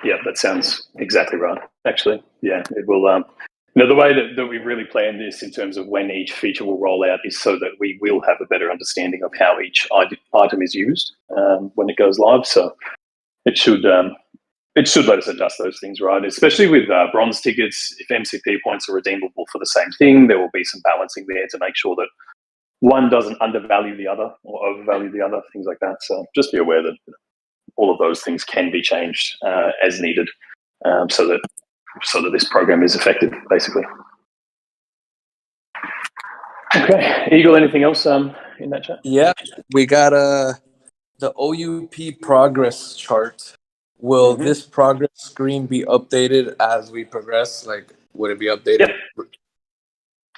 Yeah, that sounds exactly right. Actually, yeah, it will. The way that we've really planned this in terms of when each feature will roll out is so that we will have a better understanding of how each item is used when it goes live. So it should let us adjust those things, right? Especially with bronze tickets, if MCP points are redeemable for the same thing, there will be some balancing there to make sure that one doesn't undervalue the other or overvalue the other, things like that. So just be aware that all of those things can be changed as needed, so that this program is effective, basically. Okay, Eagle, anything else in that chat? Yeah, we got the OUP progress chart. Will this progress screen be updated as we progress? Like, would it be updated? Yep.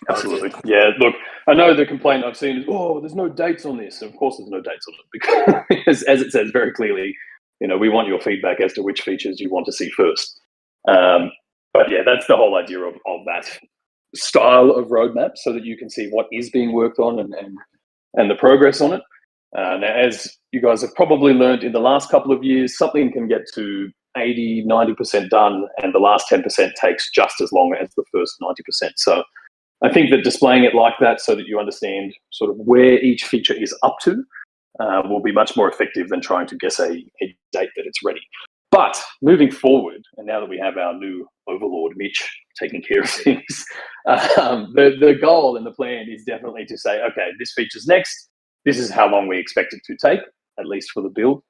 Absolutely. Okay. Yeah, look, I know the complaint I've seen is, there's no dates on this. And of course there's no dates on it because as it says very clearly, we want your feedback as to which features you want to see first. But yeah, that's the whole idea of that style of roadmap, so that you can see what is being worked on and the progress on it. Now, as you guys have probably learned in the last couple of years, something can get to 80, 90% done, and the last 10% takes just as long as the first 90%. So I think that displaying it like that so that you understand sort of where each feature is up to will be much more effective than trying to guess a date that it's ready. But moving forward, and now that we have our new overlord, Mitch, taking care of things, the goal and the plan is definitely to say, okay, this feature's next. This is how long we expect it to take, at least for the build,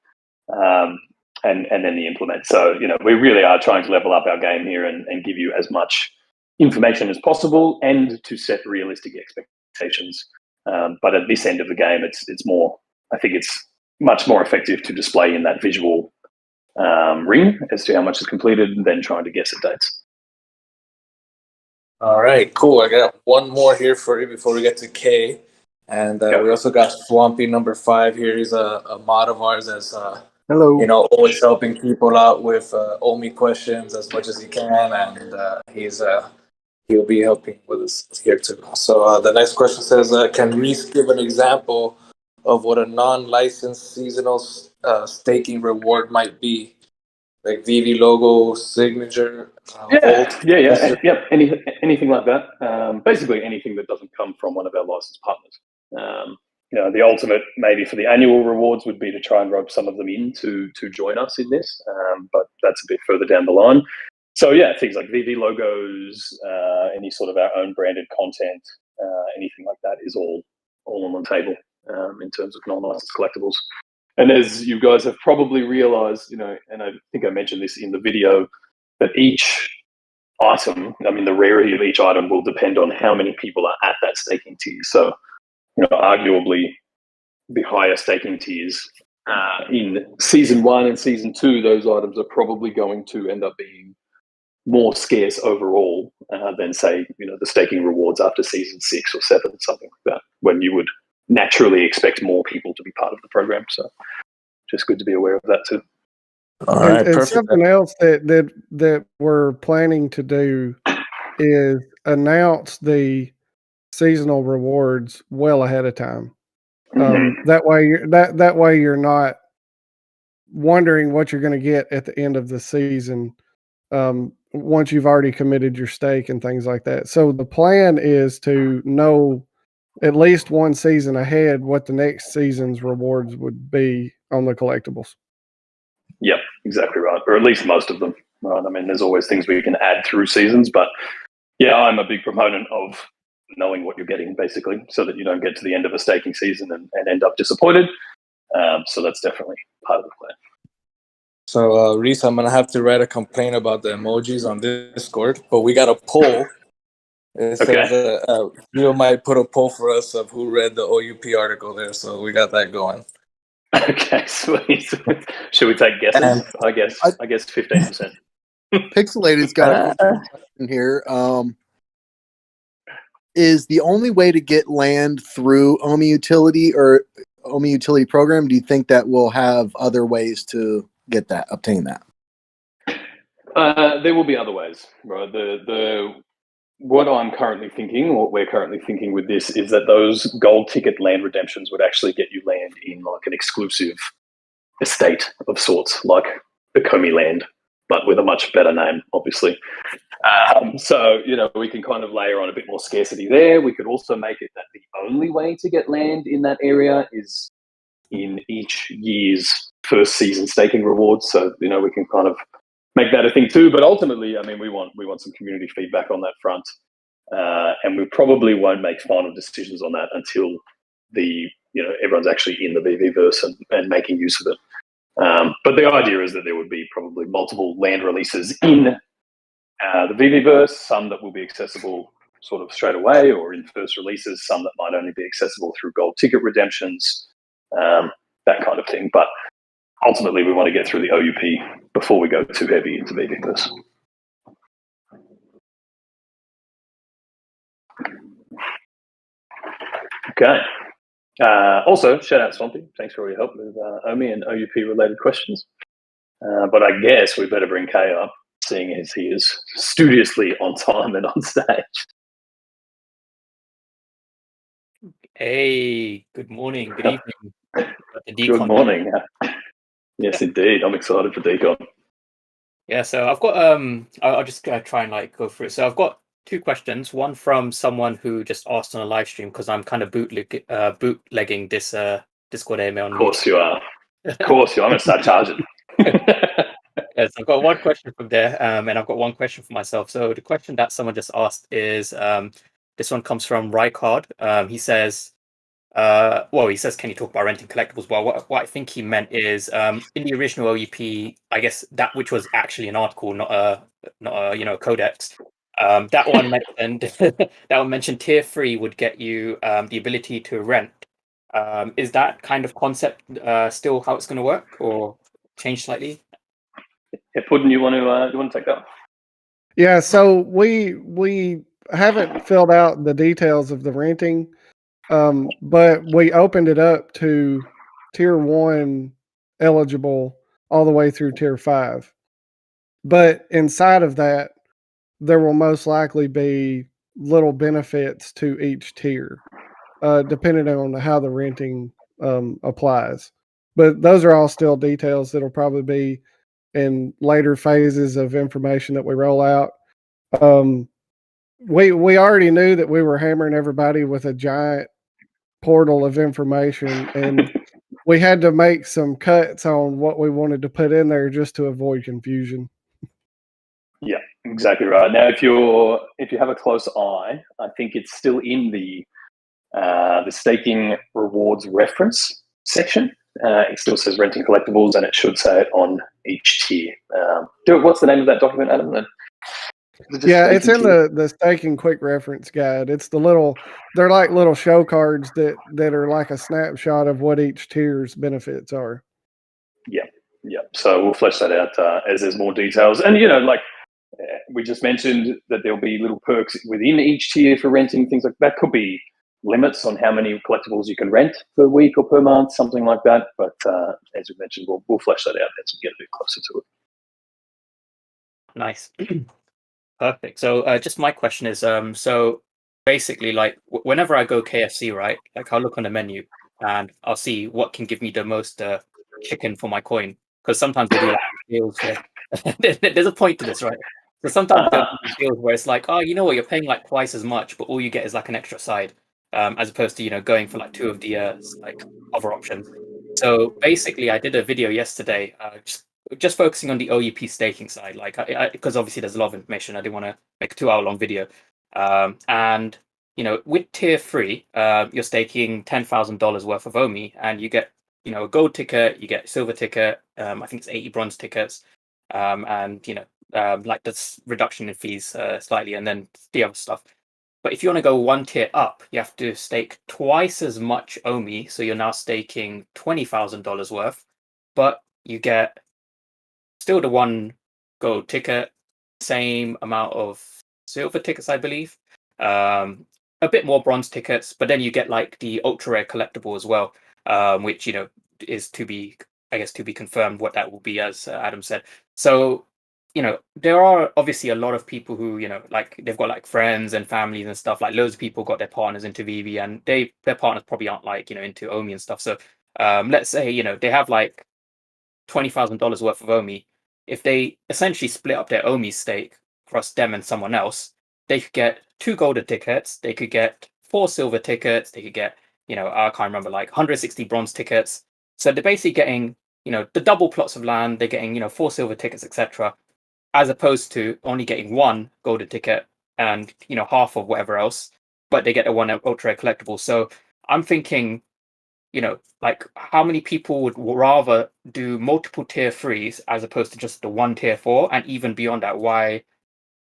and then the implement. So, we really are trying to level up our game here and give you as much information as possible and to set realistic expectations. But at this end of the game, it's more, I think it's much more effective to display in that visual ring as to how much is completed than trying to guess at dates. All right, cool. I got one more here for you before we get to K. And we also got Swampy number 5 here. He's a mod of ours that's hello. Always helping people out with OMI questions as much as he can, and he'll be helping with us here too. So the next question says, can Rhys give an example of what a non-licensed seasonal staking reward might be? Like Veve logo, signature, Yep. Anything like that. Basically, anything that doesn't come from one of our licensed partners. The ultimate maybe for the annual rewards would be to try and rope some of them in to join us in this, but that's a bit further down the line. So yeah, things like Veve logos, any sort of our own branded content, anything like that is all on the table in terms of non-licensed collectibles. And as you guys have probably realized, and I think I mentioned this in the video, that each item, the rarity of each item will depend on how many people are at that staking tier. So, arguably the higher staking tiers in season 1 and season 2, those items are probably going to end up being more scarce overall than, say, the staking rewards after season 6 or 7, something like that, when you would naturally expect more people to be part of the program. So just good to be aware of that too. All right, and something else that we're planning to do is announce the seasonal rewards well ahead of time. That way you're not wondering what you're going to get at the end of the season once you've already committed your stake and things like that. So the plan is to know at least one season ahead what the next season's rewards would be on the collectibles. Yep, exactly right. Or at least most of them. Right. There's always things we can add through seasons, but yeah, I'm a big proponent of knowing what you're getting, basically, so that you don't get to the end of a staking season and end up disappointed. So that's definitely part of the plan. So, Rhys, I'm going to have to write a complaint about the emojis on Discord, but we got a poll. It says you might put a poll for us of who read the OUP article there, so we got that going. Okay, sweet. Should we take guesses? I guess 15%. Pixelated's got a question here. Is the only way to get land through OMI utility or OMI utility program? Do you think that we'll have other ways to obtain that? There will be other ways, right? What I'm currently thinking, what we're currently thinking with this, is that those gold ticket land redemptions would actually get you land in like an exclusive estate of sorts, like Ecomi land, but with a much better name, obviously. So, we can kind of layer on a bit more scarcity there. We could also make it that the only way to get land in that area is in each year's first season staking rewards. So, we can kind of make that a thing too. But ultimately, I mean, we want some community feedback on that front. And we probably won't make final decisions on that until everyone's actually in the Veveverse and making use of it. But the idea is that there would be probably multiple land releases in the Veveverse, some that will be accessible sort of straight away or in first releases, some that might only be accessible through gold ticket redemptions, that kind of thing. But ultimately, we want to get through the OUP before we go too heavy into Veveverse. Okay. Also, shout out Swampy. Thanks for all your help with OMI and OUP related questions. But I guess we better bring Kay up, seeing as he is studiously on time and on stage. Hey, good morning, good evening. Good morning. Yes, indeed. I'm excited for Decon. Yeah, so I've got I'll just try and go through it. So I've got two questions. One from someone who just asked on a live stream because I'm kind of bootlegging this Discord email. Of course you are. Of course you are. I'm going to start charging. Yes, I've got one question from there, and I've got one question for myself. So the question that someone just asked is, this one comes from Rycard. He says, he says, can you talk about renting collectibles? Well, what I think he meant is, in the original OUP, I guess that which was actually an article, not a codex. That one mentioned tier 3 would get you the ability to rent. Is that kind of concept still how it's going to work, or change slightly? Yeah, Puddin, you want to take that? Yeah, so we haven't filled out the details of the renting, but we opened it up to tier 1 eligible all the way through tier 5. But inside of that, there will most likely be little benefits to each tier, depending on how the renting applies. But those are all still details that'll probably be in later phases of information that we roll out. We already knew that we were hammering everybody with a giant portal of information, and we had to make some cuts on what we wanted to put in there just to avoid confusion. Yeah, exactly right. Now, if you have a close eye, I think it's still in the staking rewards reference section. It still says renting collectibles, and it should say it on each tier. What's the name of that document, Adam? It's in the staking quick reference guide. It's they're like little show cards that are like a snapshot of what each tier's benefits are. Yeah. So we'll flesh that out as there's more details. And, we just mentioned that there'll be little perks within each tier for renting, things like that. Could be limits on how many collectibles you can rent per week or per month, something like that. But as we mentioned, we'll flesh that out as we get a bit closer to it. Nice. Perfect. So just my question is, so basically, whenever I go KFC, right, I'll look on the menu and I'll see what can give me the most chicken for my coin. Because sometimes they do deals where there's a point to this, right? So sometimes there are deals where it's like, oh, you know what, you're paying twice as much, but all you get is an extra side, as opposed to going for two of the other options. So basically, I did a video yesterday, just focusing on the OUP staking side, because obviously there's a lot of information. I didn't want to make a 2-hour-long video. And with tier 3, you're staking $10,000 worth of OMI, and you get a gold ticket, you get silver ticket. I think it's 80 bronze tickets, and this reduction in fees slightly, and then the other stuff. But if you want to go one tier up, you have to stake twice as much OMI, so you're now staking $20,000 worth, but you get still the one gold ticket, same amount of silver tickets, I believe, a bit more bronze tickets, but then you get the ultra rare collectible as well, which is to be confirmed what that will be, as Adam said. So there are obviously a lot of people who they've got friends and families and stuff. Loads of people got their partners into Veve, and their partners probably aren't into OMI and stuff. So let's say they have $20,000 worth of OMI, if they essentially split up their Omi stake across them and someone else, they could get 2 golden tickets, they could get 4 silver tickets, they could get, I can't remember, like 160 bronze tickets. So they're basically getting, the double plots of land, they're getting, 4 silver tickets, etc., as opposed to only getting 1 golden ticket and, half of whatever else, but they get a 1 ultra collectible. So I'm thinking, like how many people would rather do multiple tier 3s as opposed to just the 1 tier 4? And even beyond that, why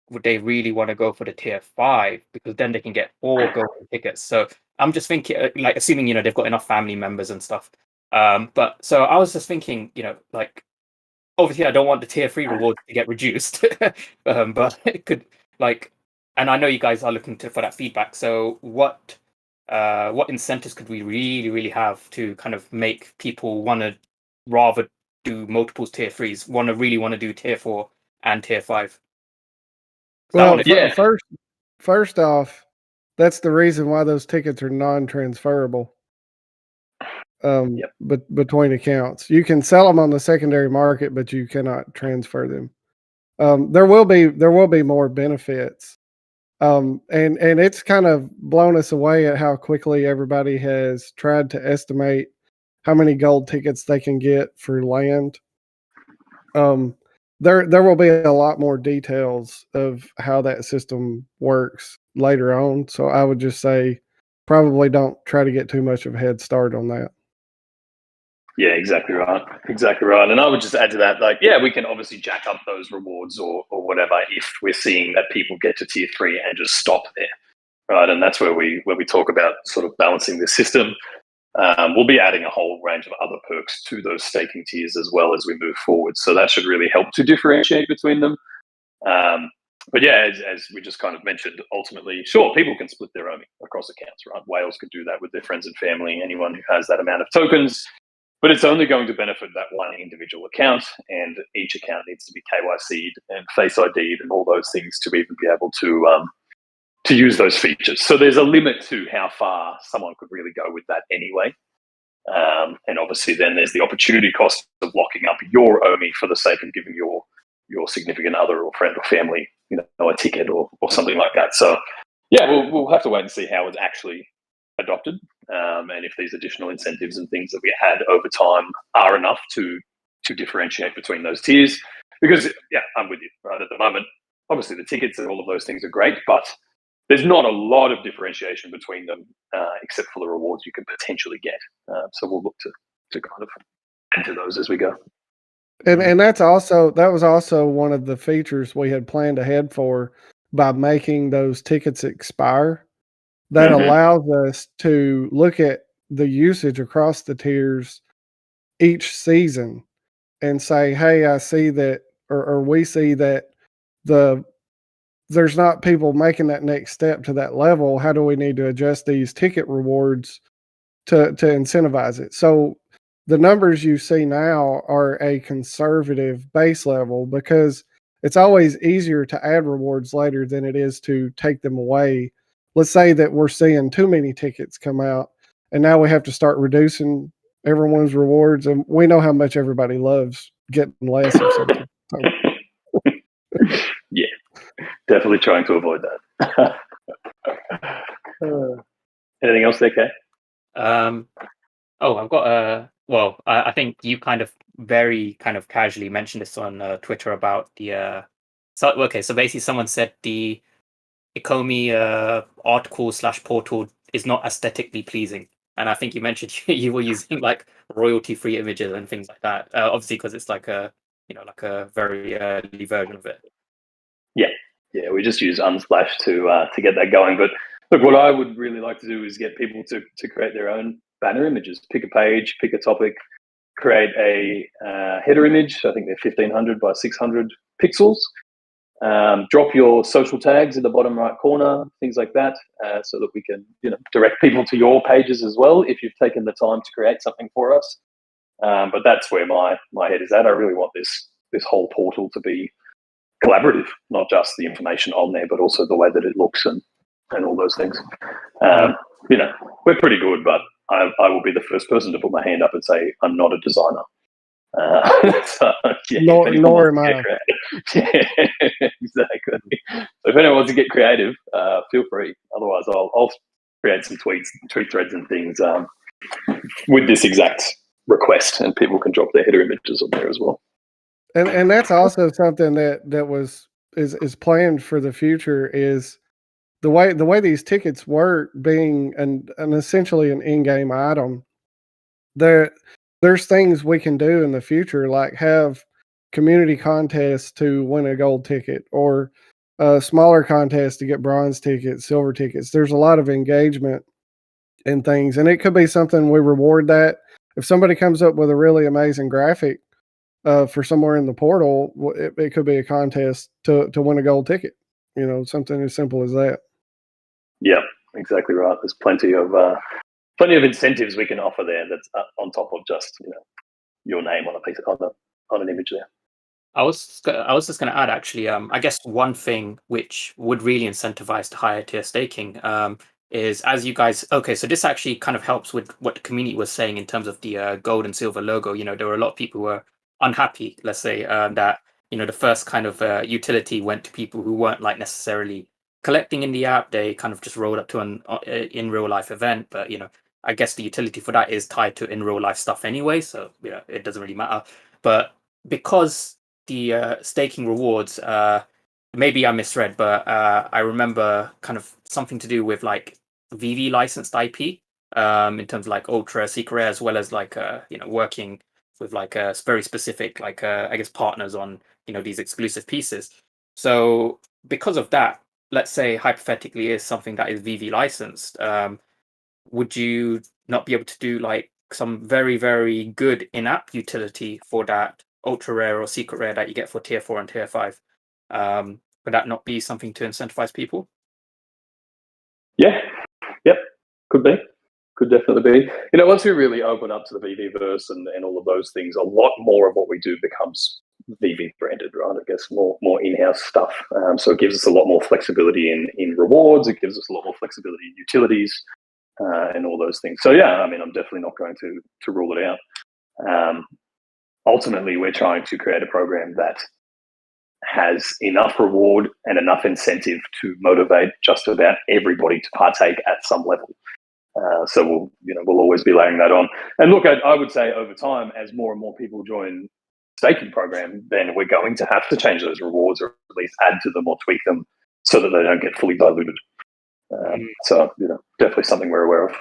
would they really want to go for the tier 5? Because then they can get 4 golden tickets. So I'm just thinking, like, assuming, they've got enough family members and stuff. But so I was just thinking, like, obviously I don't want the tier 3 rewards to get reduced. But it could, like, and I know you guys are looking for that feedback. So what incentives could we really have to kind of make people want to rather do multiple tier 3s, really want to do tier 4 and tier 5? Well, first off, that's the reason why those tickets are non-transferable between accounts. You can sell them on the secondary market, but you cannot transfer them. There will be more benefits. And it's kind of blown us away at how quickly everybody has tried to estimate how many gold tickets they can get for land. There will be a lot more details of how that system works later on. So I would just say probably don't try to get too much of a head start on that. Yeah, exactly right. Exactly right. And I would just add to that, like, yeah, we can obviously jack up those rewards or whatever if we're seeing that people get to tier 3 and just stop there, right? And that's where we talk about sort of balancing the system. We'll be adding a whole range of other perks to those staking tiers as well as we move forward. So that should really help to differentiate between them. But yeah, as we just kind of mentioned, ultimately, sure, people can split their Omi across accounts, right? Whales could do that with their friends and family, anyone who has that amount of tokens. But it's only going to benefit that one individual account, and each account needs to be KYC'd and Face ID'd and all those things to even be able to use those features. So there's a limit to how far someone could really go with that anyway. And obviously then there's the opportunity cost of locking up your Omi for the sake of giving your significant other or friend or family, a ticket or something like that. So yeah, we'll have to wait and see how it's actually adopted, and if these additional incentives and things that we add over time are enough to differentiate between those tiers. Because yeah, I'm with you, right? At the moment, obviously the tickets and all of those things are great, but there's not a lot of differentiation between them, except for the rewards you can potentially get. So we'll look to kind of enter those as we go. And that was also one of the features we had planned ahead for by making those tickets expire. That allows us to look at the usage across the tiers each season and say, hey, I see that, or we see that there's not people making that next step to that level. How do we need to adjust these ticket rewards to incentivize it? So the numbers you see now are a conservative base level because it's always easier to add rewards later than it is to take them away. Let's say that we're seeing too many tickets come out and now we have to start reducing everyone's rewards, and we know how much everybody loves getting less of something. So. Yeah, definitely trying to avoid that. Anything else there, Kay? I've got I think you kind of very kind of casually mentioned this on Twitter about the so basically someone said the Ecomi article / portal is not aesthetically pleasing, and I think you mentioned you were using like royalty-free images and things like that, obviously because it's like a very early version of it. Yeah, we just use Unsplash to get that going. But look, what I would really like to do is get people to create their own banner images. Pick a page, pick a topic, create a header image. I think they're 1500 by 600 pixels. Drop your social tags in the bottom right corner, things like that, so that we can direct people to your pages as well if you've taken the time to create something for us. But that's where my head is at. I really want this whole portal to be collaborative, not just the information on there, but also the way that it looks and all those things. We're pretty good, but I will be the first person to put my hand up and say I'm not a designer. So, yeah, nor am I. Yeah, exactly. So if anyone wants to get creative, feel free. Otherwise, I'll create some tweet threads and things with this exact request, and people can drop their header images on there as well. And that's also something that is planned for the future, is the way these tickets work, being an essentially an in-game item. There's things we can do in the future, like have community contests to win a gold ticket, or smaller contests to get bronze tickets, silver tickets. There's a lot of engagement in things, and it could be something we reward that. If somebody comes up with a really amazing graphic for somewhere in the portal, it could be a contest to win a gold ticket. You know, something as simple as that. Yeah, exactly right. There's plenty of incentives we can offer there. That's on top of just your name on a piece on an image there. I was just going to add, actually, I guess one thing which would really incentivize the higher tier staking is, as you guys, okay, so this actually kind of helps with what the community was saying in terms of the gold and silver logo. You know, there were a lot of people who were unhappy, let's say, that, the first kind of utility went to people who weren't like necessarily collecting in the app. They kind of just rolled up to an in real life event, but, I guess the utility for that is tied to in real life stuff anyway. So, it doesn't really matter. But because the staking rewards, maybe I misread, but I remember kind of something to do with like Veve licensed IP in terms of like ultra secret rare, as well as like working with like very specific like I guess partners on these exclusive pieces. So because of that, let's say hypothetically is something that is Veve licensed, would you not be able to do like some very, very good in-app utility for that ultra rare or secret rare that you get for tier 4 and tier 5? Would that not be something to incentivize people? Yeah, yep, could be. Could definitely be. Once we really open up to the VVverse and all of those things, a lot more of what we do becomes Veve branded, right? I guess more in-house stuff. So it gives us a lot more flexibility in rewards. It gives us a lot more flexibility in utilities and all those things. So yeah, I mean, I'm definitely not going to rule it out. Ultimately, we're trying to create a program that has enough reward and enough incentive to motivate just about everybody to partake at some level. So we'll always be layering that on. And look, I would say over time, as more and more people join staking program, then we're going to have to change those rewards, or at least add to them or tweak them so that they don't get fully diluted. So definitely something we're aware of.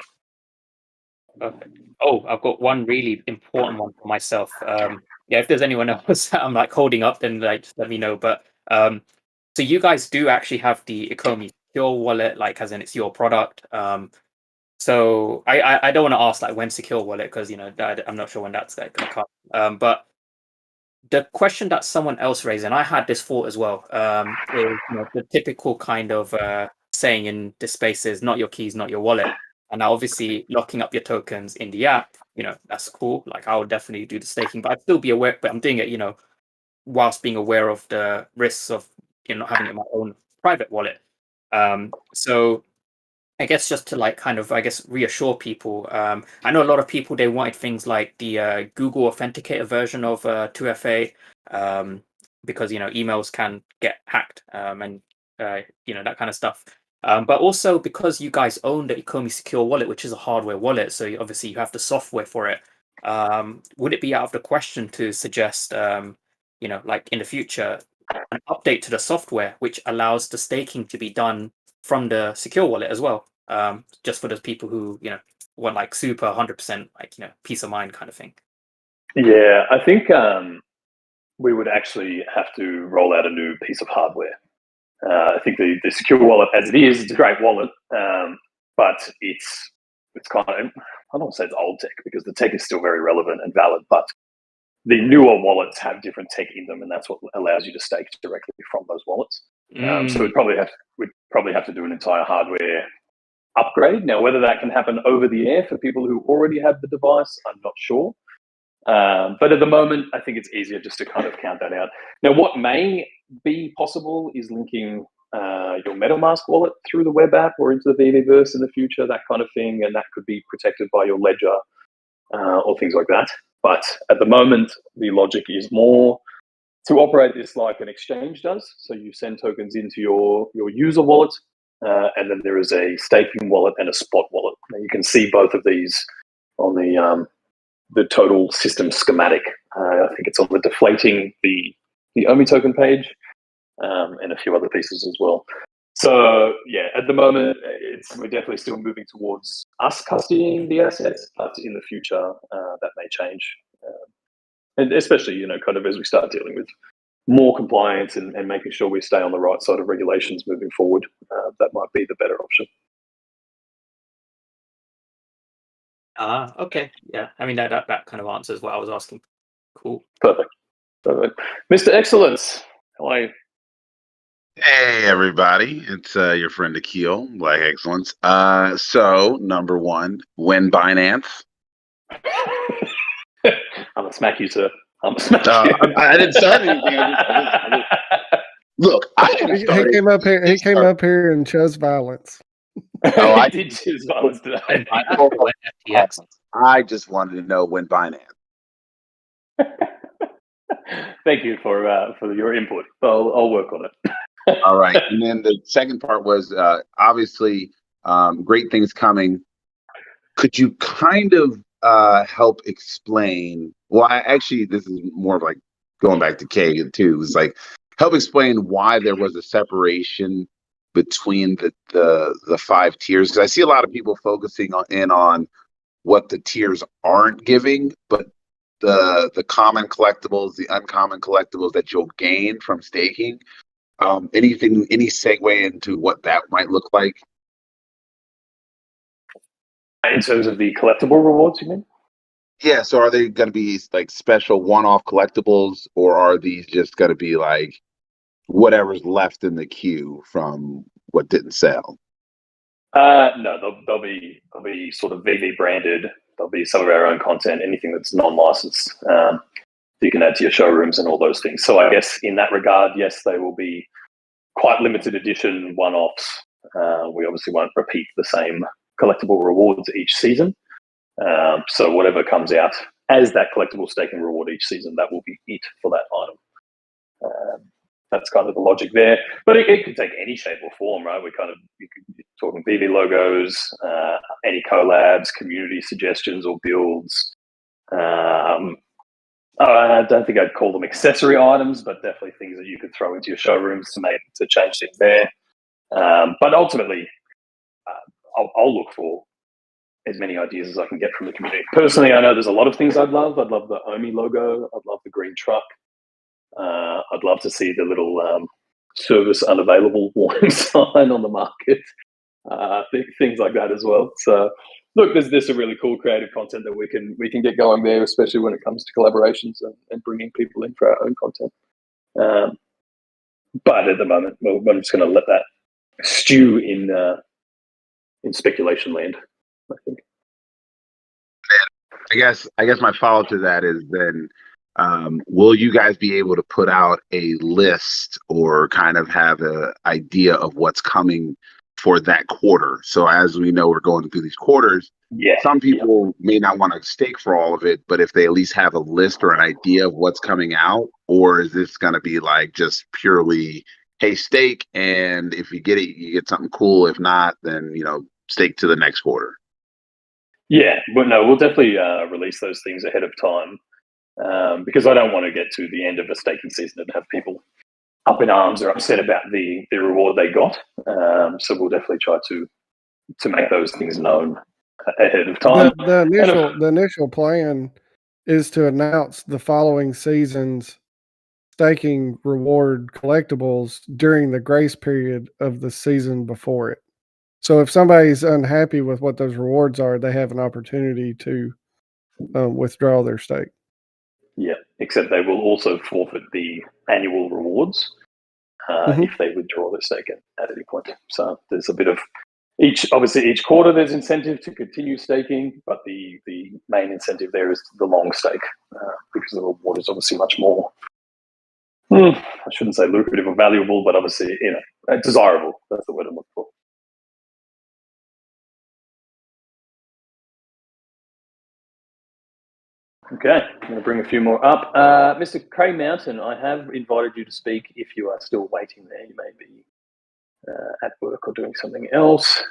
Perfect. Oh, I've got one really important one for myself. Yeah, if there's anyone else I'm like holding up, then like just let me know. But so you guys do actually have the Ecomi secure wallet, like as in it's your product. So I don't want to ask like when secure wallet, because I'm not sure when that's going to come. But the question that someone else raised, and I had this thought as well, is the typical kind of saying in this space is not your keys, not your wallet. And now obviously locking up your tokens in the app, that's cool. Like I would definitely do the staking, but I'd still be aware, but I'm doing it, whilst being aware of the risks of, having it in my own private wallet. So I guess just to like kind of, I guess, reassure people. I know a lot of people, they wanted things like the Google Authenticator version of 2FA because, emails can get hacked and, that kind of stuff. But also because you guys own the Ecomi Secure Wallet, which is a hardware wallet, so obviously you have the software for it. Would it be out of the question to suggest, like in the future, an update to the software which allows the staking to be done from the secure wallet as well, just for those people who want like super 100% like peace of mind kind of thing? Yeah, I think we would actually have to roll out a new piece of hardware. I think the secure wallet as it is, it's a great wallet, but it's kind of, I don't want to say it's old tech, because the tech is still very relevant and valid, but the newer wallets have different tech in them, and that's what allows you to stake directly from those wallets. So we'd probably have to do an entire hardware upgrade. Now, whether that can happen over the air for people who already have the device, I'm not sure. But at the moment, I think it's easier just to kind of count that out. Now, what may be possible is linking your MetaMask wallet through the web app or into the VVverse in the future, that kind of thing, and that could be protected by your ledger or things like that. But at the moment, the logic is more to operate this like an exchange does. So you send tokens into your user wallet, and then there is a staking wallet and a spot wallet. Now you can see both of these on the total system schematic. I think it's on the deflating the Omi token page, and a few other pieces as well. So yeah, at the moment, we're definitely still moving towards us custodying the assets, but in the future, that may change. And especially, kind of as we start dealing with more compliance and making sure we stay on the right side of regulations moving forward, that might be the better option. Okay. Yeah. I mean, that kind of answers what I was asking. Cool. Perfect. Mr. Excellence, how are you? Hey everybody, it's your friend Akil, Black Excellence. So number one, when Binance. I'm gonna smack you, sir. I'm gonna smack you. I didn't start anything. Look, I didn't start. He came up here. He came up here and chose violence. Oh, I did choose violence today. I just wanted to know when Binance. Thank you for your input. I'll work on it. All right, and then the second part was obviously great things coming. Could you kind of help explain? Well, actually, this is more of like going back to K too. It's like help explain why there was a separation between the 5 tiers, because I see a lot of people focusing on what the tiers aren't giving, but the common collectibles, the uncommon collectibles that you'll gain from staking. Any segue into what that might look like? In terms of the collectible rewards, you mean? Yeah, so are they going to be like special one-off collectibles, or are these just going to be like whatever's left in the queue from what didn't sell? No, they'll be sort of Veve branded. There'll be some of our own content, anything that's non-licensed. You can add to your showrooms and all those things. So I guess in that regard, yes, they will be quite limited edition one-offs. We obviously won't repeat the same collectible rewards each season. So whatever comes out as that collectible staking reward each season, that will be it for that item. That's kind of the logic there. But it could take any shape or form, right? You could be talking BB logos, any collabs, community suggestions or builds. I don't think I'd call them accessory items, but definitely things that you could throw into your showrooms to change things there. But ultimately, I'll look for as many ideas as I can get from the community. Personally, I know there's a lot of things I'd love. I'd love the Omi logo. I'd love the green truck. I'd love to see the little service unavailable warning sign on the market. Things like that as well. So, look, there's some really cool creative content that we can get going there, especially when it comes to collaborations and bringing people in for our own content. But at the moment, I'm just going to let that stew in speculation land, I think. I guess my follow-up to that is then, will you guys be able to put out a list or kind of have an idea of what's coming for that quarter? So as we know, we're going through these quarters. Yeah. Some people may not want to stake for all of it, but if they at least have a list or an idea of what's coming out, or is this going to be like just purely, hey, stake, and if you get it, you get something cool. If not, then stake to the next quarter. Yeah, but no, we'll definitely release those things ahead of time, because I don't want to get to the end of a staking season and have people up in arms or upset about the reward they got. So we'll definitely try to make those things known ahead of time. The initial plan is to announce the following season's staking reward collectibles during the grace period of the season before it. So if somebody's unhappy with what those rewards are, they have an opportunity to withdraw their stake. Yeah, except they will also forfeit the annual rewards if they withdraw their stake at any point. So there's a bit of each quarter there's incentive to continue staking, but the main incentive there is the long stake, because the reward is obviously much more, I shouldn't say lucrative or valuable, but obviously desirable. That's the word I'm looking for. Okay, I'm going to bring a few more up. Mr. Cray Mountain, I have invited you to speak if you are still waiting there. You may be at work or doing something else.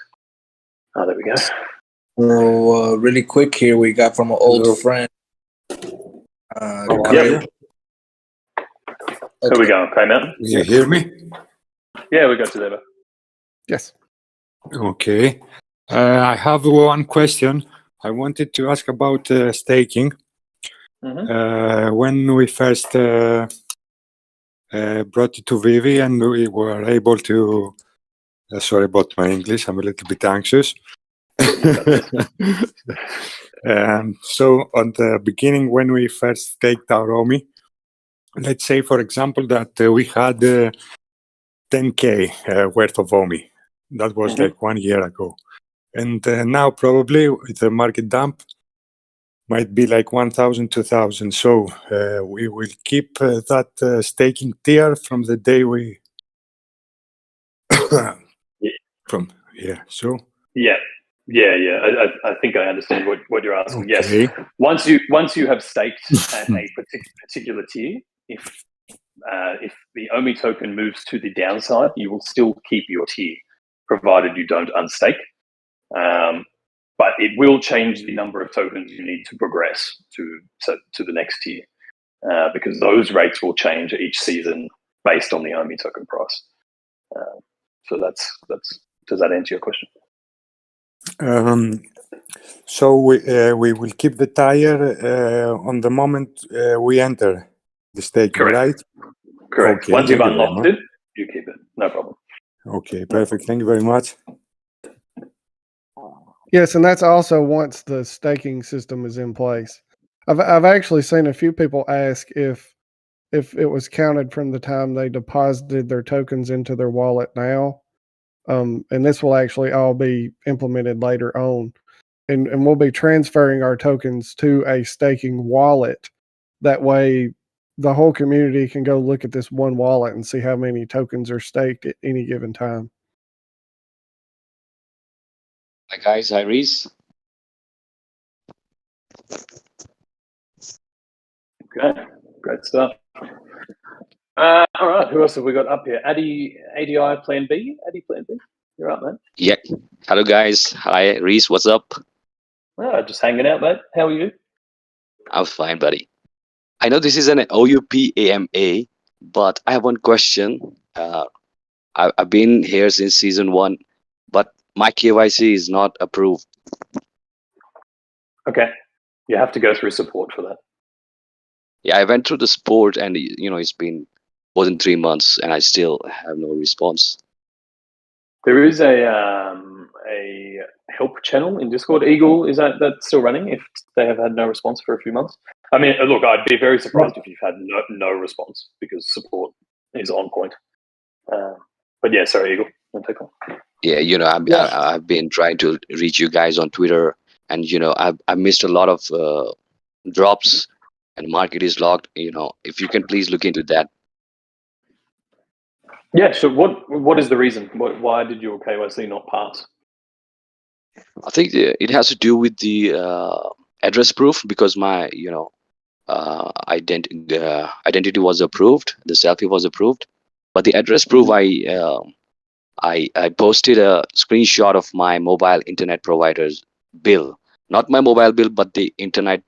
Oh, there we go. So, really quick here, we got from an old friend. Yep. Here we go, Cray Mountain. You hear me? Yeah, we got you there. Yes. Okay. I have one question. I wanted to ask about staking. When we first brought it to Veve and we were able to, sorry about my English, I'm a little bit anxious. So on the beginning, when we first staked our OMI, let's say, for example, that we had 10K worth of OMI. That was like 1 year ago. And now probably with the market dump, might be like 1,000, 2,000. So we will keep that staking tier from the day we from so I think I understand what you're asking. Okay. Yes, once you have staked at a particular tier, if the OMI token moves to the downside, you will still keep your tier, provided you don't unstake. But it will change the number of tokens you need to progress to the next tier, because those rates will change each season based on the OMI token price. So that's does that answer your question? So we will keep the tire on the moment we enter the staking, right? Correct. Okay, once you've unlocked it, you keep it. No problem. Okay, perfect. Thank you very much. Yes, and that's also once the staking system is in place. I've actually seen a few people ask if it was counted from the time they deposited their tokens into their wallet now. And this will actually all be implemented later on. And we'll be transferring our tokens to a staking wallet. That way the whole community can go look at this one wallet and see how many tokens are staked at any given time. Hi guys, hi Rhys. Okay, great stuff. All right, who else have we got up here? ADI Plan B? ADI Plan B? You're up, man. Yeah. Hello guys. Hi Rhys, what's up? Just hanging out, mate. How are you? I'm fine, buddy. I know this is an OUP AMA, but I have one question. I've been here since season 1, but my KYC is not approved. Okay. You have to go through support for that. Yeah, I went through the support and it's been more than 3 months and I still have no response. There is a help channel in Discord. Eagle, is that still running if they have had no response for a few months? I mean, look, I'd be very surprised if you've had no response, because support is on point. But yeah, sorry, Eagle. Yeah, I've been trying to reach you guys on Twitter, and I missed a lot of drops, and market is locked. If you can please look into that. Yeah. So what is the reason? Why did your KYC not pass? I think it has to do with the address proof, because my identity was approved, the selfie was approved, but the address proof I posted a screenshot of my mobile internet provider's bill, not my mobile bill, but the internet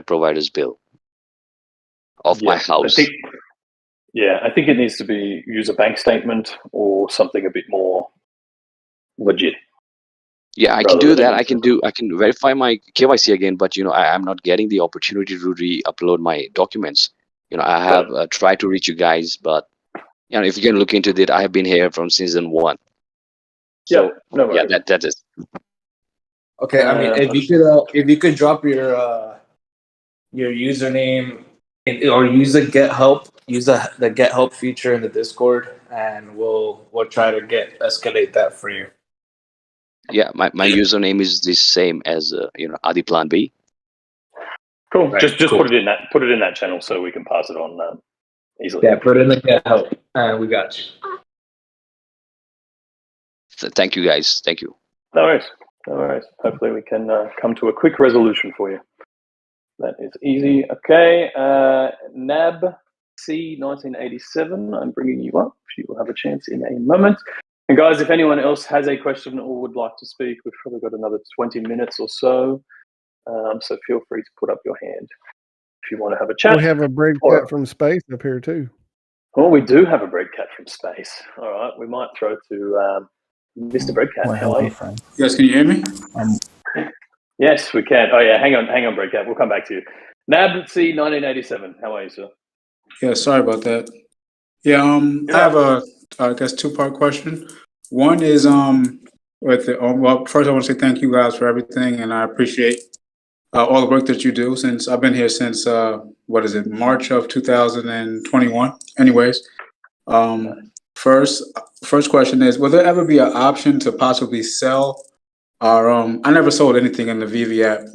provider's bill of my house. I think it needs to use a bank statement or something a bit more legit. Yeah, I can do that. I can verify my KYC again, but I'm not getting the opportunity to re-upload my documents. I have tried to reach you guys, but if you can look into it, I have been here from season 1. So that is. Okay, I mean, if you could drop your username or use the get help, use the get help feature in the Discord, and we'll try to escalate that for you. Yeah, my username is the same as Adi Plan B. Cool. Right. Just cool. Put it in that channel so we can pass it on easily. Yeah, put it in the get help, and we got you. So thank you, guys. Thank you. No worries. Hopefully we can come to a quick resolution for you. That is easy. Okay, NAB C1987. I'm bringing you up. You will have a chance in a moment. And guys, if anyone else has a question or would like to speak, we've probably got another 20 minutes or so. So feel free to put up your hand if you want to have a chat. We have a bread cat from space up here too. Oh, we do have a bread cat from space. All right, we might throw to Mr. Breadcat. Well, hello, friend. Yes, can you hear me? Yes, we can. Oh yeah, hang on, Breadcat. We'll come back to you. NABC 1987. How are you, sir? Yeah, sorry about that. Yeah, I have I guess two-part question. One is with the well, first I want to say thank you guys for everything, and I appreciate all the work that you do since I've been here since what is it, March of 2021. Anyways, first question is, will there ever be an option to possibly sell our I never sold anything in the Veve app.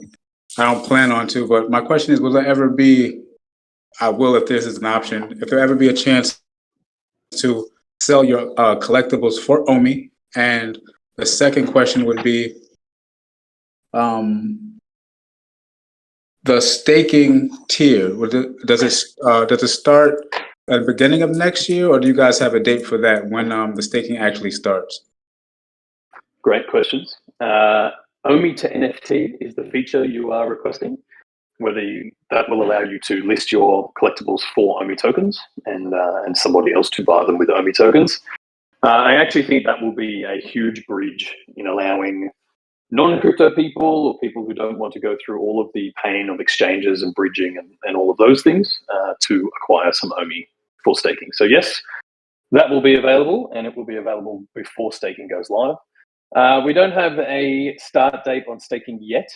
I don't plan on to, but my question is, will there ever be, I will if this is an option, if there ever be a chance to sell your collectibles for Omi? And the second question would be the staking tier. Does it start at the beginning of next year, or do you guys have a date for that when the staking actually starts? Great questions. Omi to NFT is the feature you are requesting. That will allow you to list your collectibles for Omi tokens and somebody else to buy them with Omi tokens. I actually think that will be a huge bridge in allowing non-crypto people or people who don't want to go through all of the pain of exchanges and bridging and all of those things to acquire some Omi for staking. So yes, that will be available, and it will be available before staking goes live. We don't have a start date on staking yet,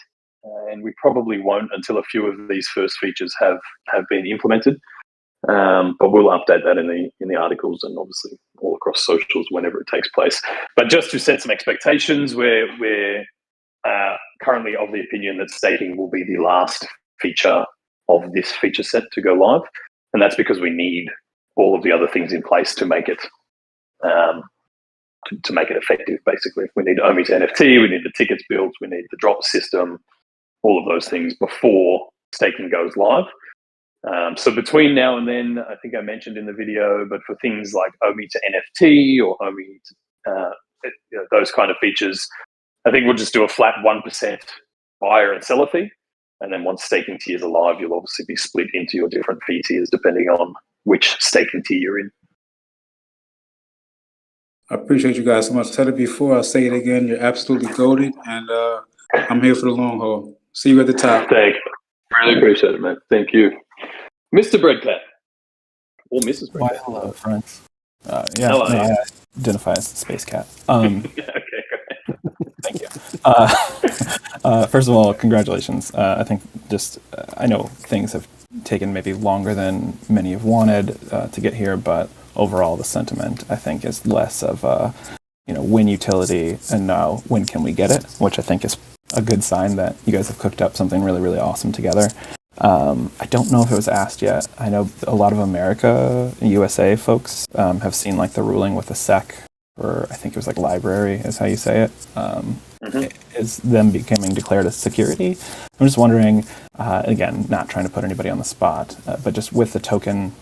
and we probably won't until a few of these first features have been implemented. But we'll update that in the articles and obviously all across socials whenever it takes place. But just to set some expectations, we're currently of the opinion that staking will be the last feature of this feature set to go live, and that's because we need all of the other things in place to make it to make it effective. Basically, we need Omi to NFT, we need the tickets built, we need the drop system, all of those things before staking goes live. So between now and then, I think I mentioned in the video, but for things like Omi to NFT or Omi to those kind of features, I think we'll just do a flat 1% buyer and seller fee. And then once staking tiers are live, you'll obviously be split into your different fee tiers depending on which staking tier you're in. I appreciate you guys so much. I said it before, I'll say it again. You're absolutely goated, and I'm here for the long haul. See you at the top. Thanks. Really appreciate it, man. Thank you. Mr. Breadcat. Or Mrs. Breadcat. Why, hello, friends. I identify as the Space Cat. Okay, great. Thank you. First of all, congratulations. I think I know things have taken maybe longer than many have wanted to get here, but overall the sentiment, I think, is less of a win utility and now when can we get it, which I think is a good sign that you guys have cooked up something really, really awesome together. I don't know if it was asked yet. I know a lot of USA folks have seen like the ruling with the SEC, or I think it was like library is how you say it, is them becoming declared a security. I'm just wondering, again, not trying to put anybody on the spot, but just with the token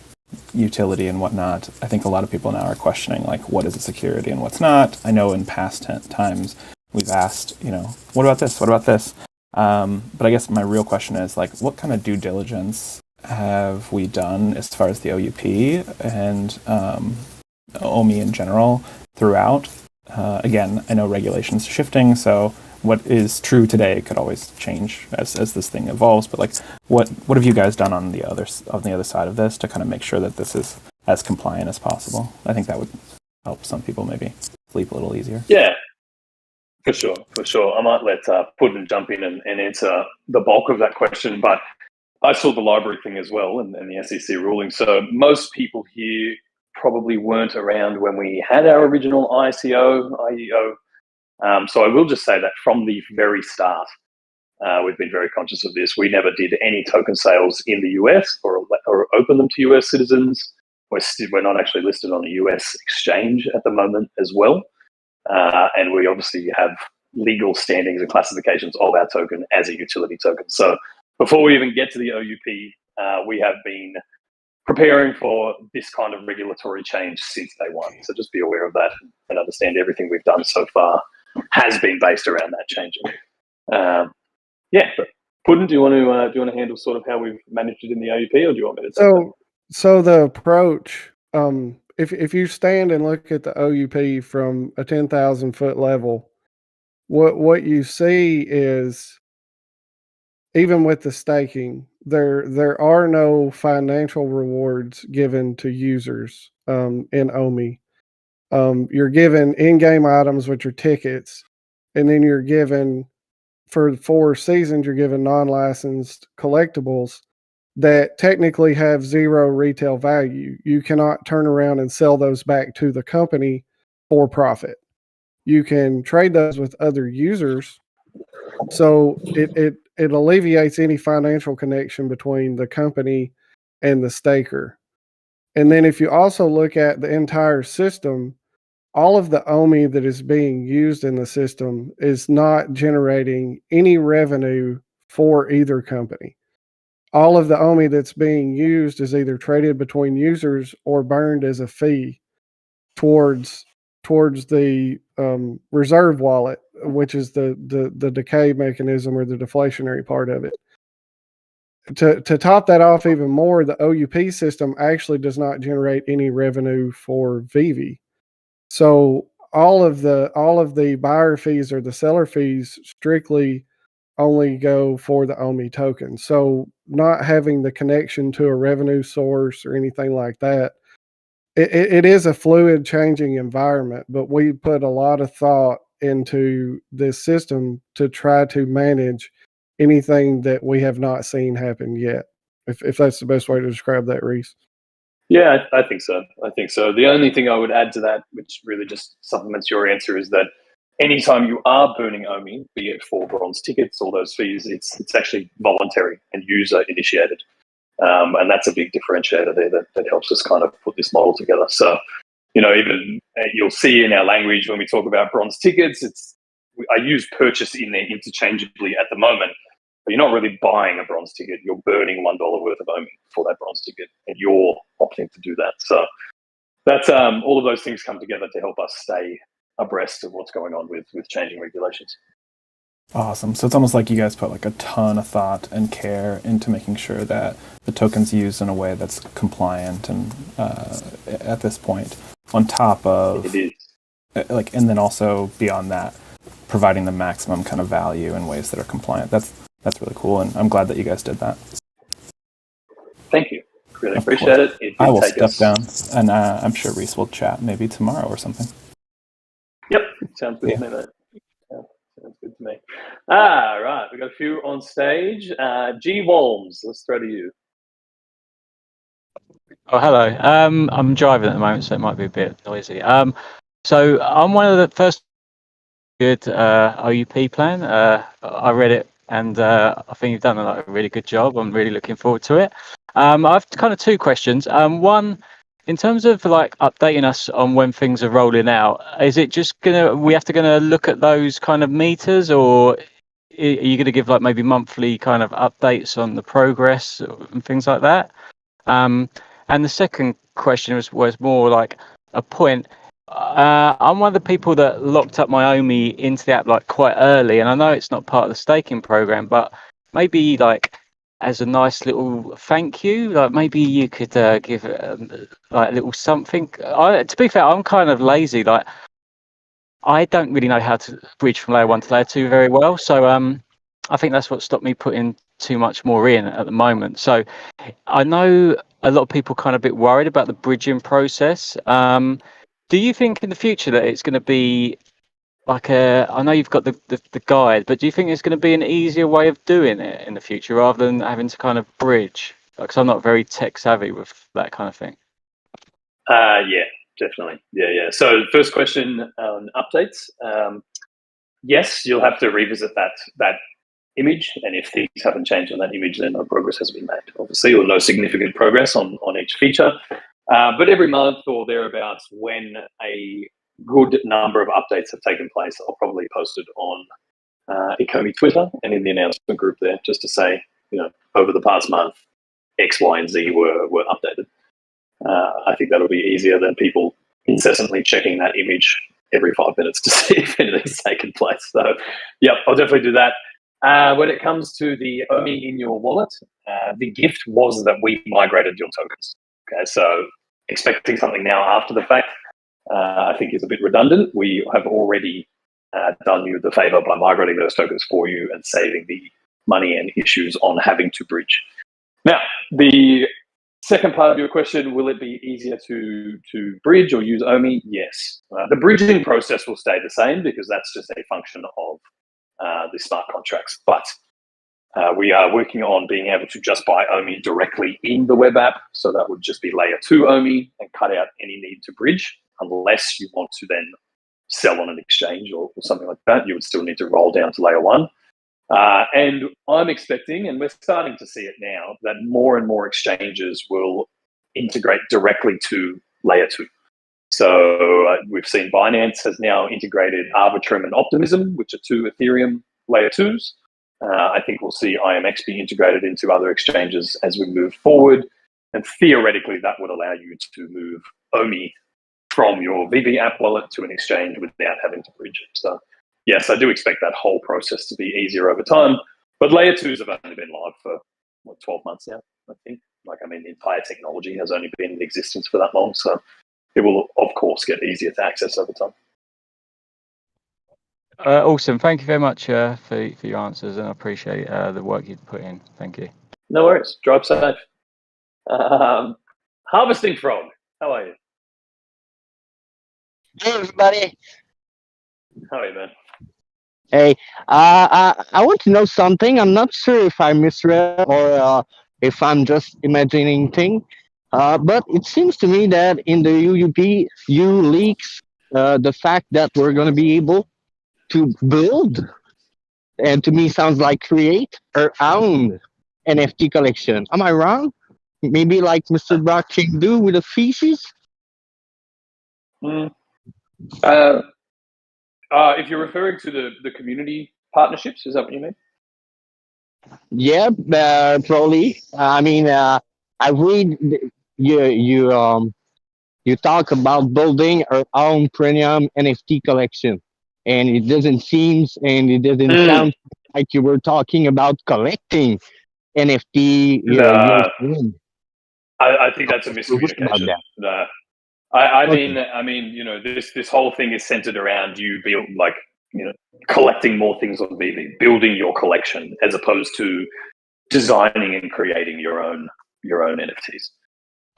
utility and whatnot, I think a lot of people now are questioning like what is a security and what's not. I know in past times we've asked, what about this? What about this? But I guess my real question is like, what kind of due diligence have we done as far as the OUP and OMI in general throughout? Again, I know regulations are shifting, so what is true today could always change as this thing evolves. But like, what have you guys done on the other side of this to kind of make sure that this is as compliant as possible? I think that would help some people maybe sleep a little easier. Yeah. For sure. I might let Puddin jump in and answer the bulk of that question, but I saw the library thing as well and the SEC ruling. So most people here probably weren't around when we had our original IEO. So I will just say that from the very start, we've been very conscious of this. We never did any token sales in the US or open them to US citizens. We're not actually listed on a US exchange at the moment as well. And we obviously have legal standings and classifications of our token as a utility token. So before we even get to the OUP, we have been preparing for this kind of regulatory change since day one. So just be aware of that and understand everything we've done so far has been based around that change. Yeah, but Puddin, do you want to handle sort of how we've managed it in the OUP, or do you want me to? So the approach, if you stand and look at the OUP from a 10,000 foot level, what you see is, even with the staking, there are no financial rewards given to users in OMI. You're given in-game items, which are tickets, and then you're given, for 4 seasons, you're given non-licensed collectibles that technically have zero retail value. You cannot turn around and sell those back to the company for profit. You can trade those with other users, so it alleviates any financial connection between the company and the staker. And then if you also look at the entire system, all of the OMI that is being used in the system is not generating any revenue for either company. All of the OMI that's being used is either traded between users or burned as a fee towards the reserve wallet, which is the decay mechanism or the deflationary part of it. To top that off even more, the OUP system actually does not generate any revenue for Veve. So all of the buyer fees or the seller fees strictly only go for the OMI token. So not having the connection to a revenue source or anything like that, it is a fluid, changing environment, but we put a lot of thought into this system to try to manage anything that we have not seen happen yet. If that's the best way to describe that, Rhys. Yeah, I think so. The only thing I would add to that, which really just supplements your answer, is that anytime you are burning OMI, be it for bronze tickets or those fees, it's actually voluntary and user initiated. And that's a big differentiator there that helps us kind of put this model together. So, even you'll see in our language when we talk about bronze tickets, I use purchase in there interchangeably at the moment, but you're not really buying a bronze ticket. You're burning $1 worth of OMI for that bronze ticket, and you're opting to do that. So that's all of those things come together to help us stay abreast of what's going on with changing regulations. Awesome. So it's almost like you guys put like a ton of thought and care into making sure that the token's used in a way that's compliant and at this point, on top of it is. And then also beyond that, providing the maximum kind of value in ways that are compliant. That's really cool, and I'm glad that you guys did that. Thank you. Really appreciate it. I will step down, and I'm sure Rhys will chat maybe tomorrow or something. Yep, sounds good to me, mate. Sounds good to me. Right, we've got a few on stage. G Walms, let's throw to you. Oh, hello. I'm driving at the moment, so it might be a bit noisy. So I'm one of the first good OUP plan. I read it, and I think you've done a really good job. I'm really looking forward to it. I've kind of 2 questions. One, in terms of like updating us on when things are rolling out, is it just we have to look at those kind of meters, or are you going to give like maybe monthly kind of updates on the progress and things like that? And the second question was more like a point. I'm one of the people that locked up my OMI into the app like quite early, and I know it's not part of the staking program, but maybe like as a nice little thank you, like maybe you could give like a little something. To be fair, I'm kind of lazy. Like I don't really know how to bridge from layer 1 to layer 2 very well, so I think that's what stopped me putting too much more in at the moment. So I know a lot of people kind of a bit worried about the bridging process. Do you think in the future that it's going to be like I know you've got the guide, but do you think it's going to be an easier way of doing it in the future rather than having to kind of bridge? Because I'm not very tech savvy with that kind of thing. Yeah, definitely. Yeah. So first question on updates. Yes, you'll have to revisit that image, and if things haven't changed on that image, then no progress has been made, obviously, or no significant progress on each feature. But every month or thereabouts, when a good number of updates have taken place, I'll probably post it on Ecomi Twitter and in the announcement group there, just to say, over the past month, X, Y, and Z were updated. I think that'll be easier than people incessantly checking that image every 5 minutes to see if anything's taken place. So, yep, I'll definitely do that. When it comes to the OMI in your wallet, the gift was that we migrated your tokens. Okay, so expecting something now after the fact, I think is a bit redundant. We have already done you the favor by migrating those tokens for you and saving the money and issues on having to bridge. Now, the second part of your question, will it be easier to bridge or use OMI? Yes. The bridging process will stay the same because that's just a function of the smart contracts. But we are working on being able to just buy OMI directly in the web app. So that would just be layer 2 OMI and cut out any need to bridge, unless you want to then sell on an exchange or something like that. You would still need to roll down to layer 1. And I'm expecting, and we're starting to see it now, that more and more exchanges will integrate directly to layer 2. So we've seen Binance has now integrated Arbitrum and Optimism, which are 2 Ethereum layer 2s. I think we'll see IMX be integrated into other exchanges as we move forward. And theoretically, that would allow you to move OMI from your Veve app wallet to an exchange without having to bridge it. So yes, I do expect that whole process to be easier over time. But layer 2s have only been live for 12 months now, I think. The entire technology has only been in existence for that long. So it will, of course, get easier to access over time. Awesome. Thank you very much for your answers, and I appreciate the work you've put in. Thank you. No worries. Drive safe. Harvesting Frog, how are you? Hey, everybody. How are you, man? Hey, I want to know something. I'm not sure if I misread or if I'm just imagining thing. But it seems to me that in the UUP, you leaks the fact that we're going to be able to build, and to me sounds like create our own NFT collection. Am I wrong? Maybe like Mr. Blockchain do with the feces? If you're referring to the community partnerships, is that what you mean? Yeah, probably. I read you talk about building our own premium NFT collection, and it sound like you were talking about collecting NFT. No, I think that's a miscommunication. No, I mean, this whole thing is centered around you collecting more things on Veve, building your collection, as opposed to designing and creating your own NFTs.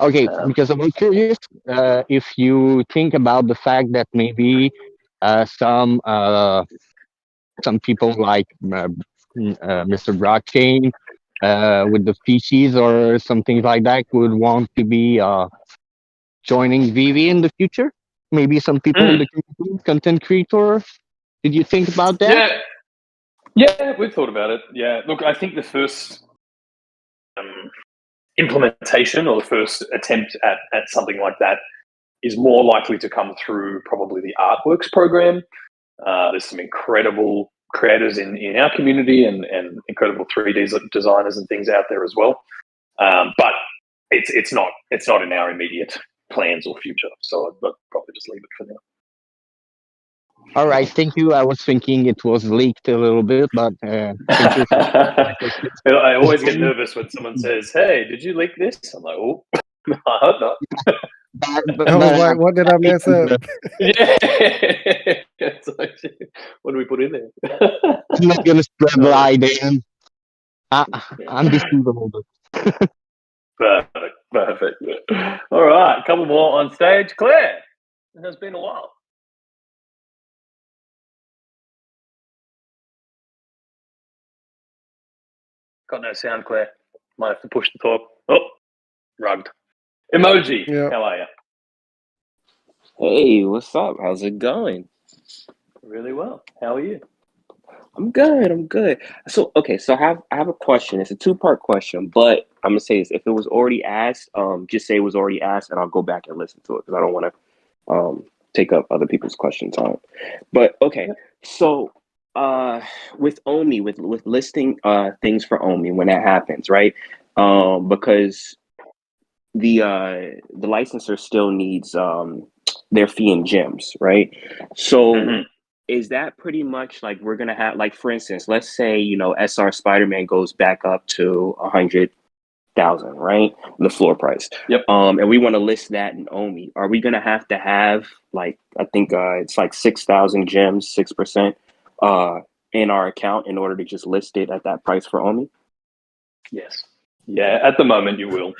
Okay, because I'm curious if you think about the fact that maybe some people like Mr. Blockchain with the feces or something like that would want to be joining Veve in the future. Maybe some people in the community, content creator. Did you think about that? Yeah, we've thought about it. Yeah, look, I think the first implementation or the first attempt at something like that is more likely to come through probably the Artworks program. There's some incredible creators in our community and incredible 3D designers and things out there as well. But it's not in our immediate plans or future. So I'd probably just leave it for now. All right, thank you. I was thinking it was leaked a little bit, but thank you. I always get nervous when someone says, "Hey, did you leak this?" I'm like, "Oh, I hope not." I was like, "What did I mess up?" Yeah. What do we put in there? I'm not gonna spread lie, Dan. I'm deceivable. Perfect. All right, a couple more on stage. Claire, it has been a while. Got no sound, Claire. Might have to push the talk. Oh, rugged. Emoji, How are you? Hey, what's up? How's it going? Really well. How are you? I'm good. So I have a question. It's a 2-part question, but I'm gonna say this. If it was already asked, just say it was already asked, and I'll go back and listen to it because I don't want to take up other people's question time. But okay, so with Omi, with listing things for Omi when that happens, right? Because the licensor still needs their fee in gems, right? So is that pretty much like we're gonna have, like, for instance, let's say, you know, SR Spider-Man goes back up to 100,000, right? The floor price. Yep. And we want to list that in Omi. Are we gonna have to have, like, I think it's like 6,000 gems, 6% in our account in order to just list it at that price for Omi? Yes. Yeah, at the moment you will.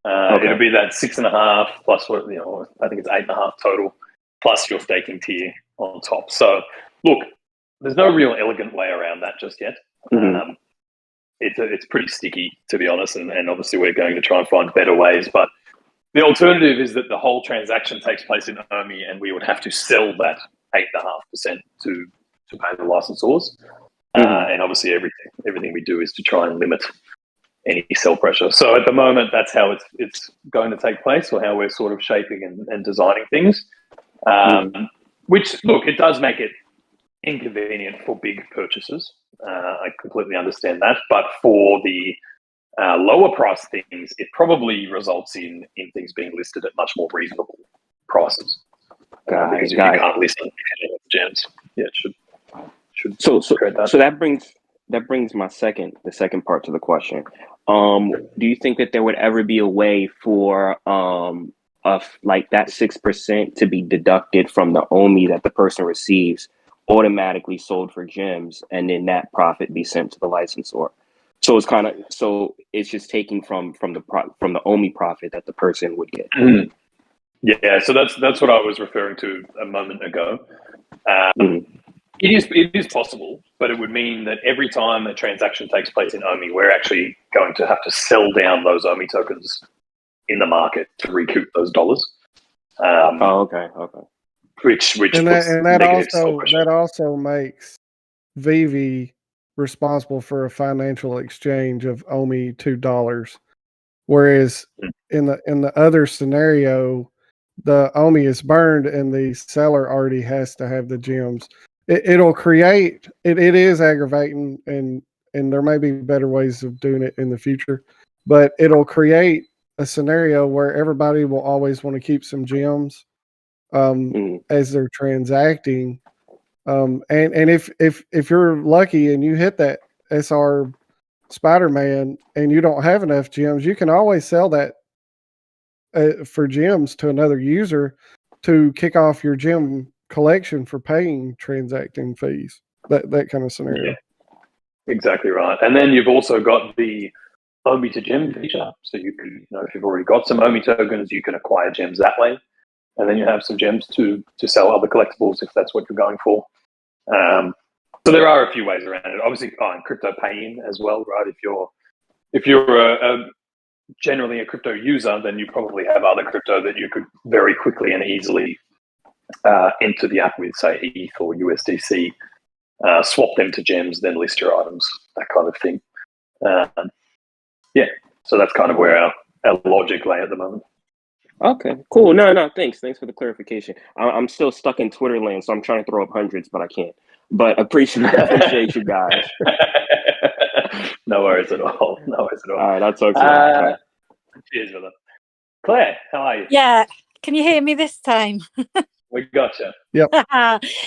Okay. It'll be that 6.5 plus what, you know, I think it's 8.5 total, plus your staking tier on top. So look, there's no real elegant way around that just yet. It's pretty sticky, to be honest, and obviously we're going to try and find better ways. But the alternative is that the whole transaction takes place in Omi, and we would have to sell that 8.5% to pay the licensors. And obviously everything we do is to try and limit any sell pressure. So at the moment, that's how it's going to take place, or how we're sort of shaping and designing things. Which, look, it does make it inconvenient for big purchases. I completely understand that. But for the lower price things, it probably results in things being listed at much more reasonable prices. Because if you can't list them, gems, yeah, it should so that brings the second part to the question. Do you think that there would ever be a way for like that 6% to be deducted from the Omi that the person receives, automatically sold for gems, and then that profit be sent to the licensor? So it's just taking from the Omi profit that the person would get. Yeah, so that's what I was referring to a moment ago. It is possible, but it would mean that every time a transaction takes place in Omi, we're actually going to have to sell down those Omi tokens in the market to recoup those dollars. Okay. Which that also makes Veve responsible for a financial exchange of Omi $2, whereas in the other scenario, the Omi is burned and the seller already has to have the gems. It'll create it is aggravating, and there may be better ways of doing it in the future, but it'll create a scenario where everybody will always want to keep some gems as they're transacting. And if you're lucky and you hit that SR Spider-Man and you don't have enough gems, you can always sell that for gems to another user to kick off your gem collection for paying transacting fees. That kind of scenario. Yeah, exactly right. And then you've also got the Omi to gem feature. So you can, you know, if you've already got some Omi tokens, you can acquire gems that way. And then you have some gems to sell other collectibles if that's what you're going for. So there are a few ways around it. Obviously, crypto pay-in as well, right? If you're generally a crypto user, then you probably have other crypto that you could very quickly and easily enter the app with, say, ETH or USDC, swap them to gems, then list your items, that kind of thing. Yeah, so that's kind of where our logic lay at the moment. Okay, cool. No, thanks for the clarification. I'm still stuck in Twitter land, so I'm trying to throw up hundreds, but I can't. But appreciate you guys. No worries at all. All right, I'll talk to you later. Cheers, brother. Claire, how are you? Yeah, can you hear me this time? We gotcha. Yep.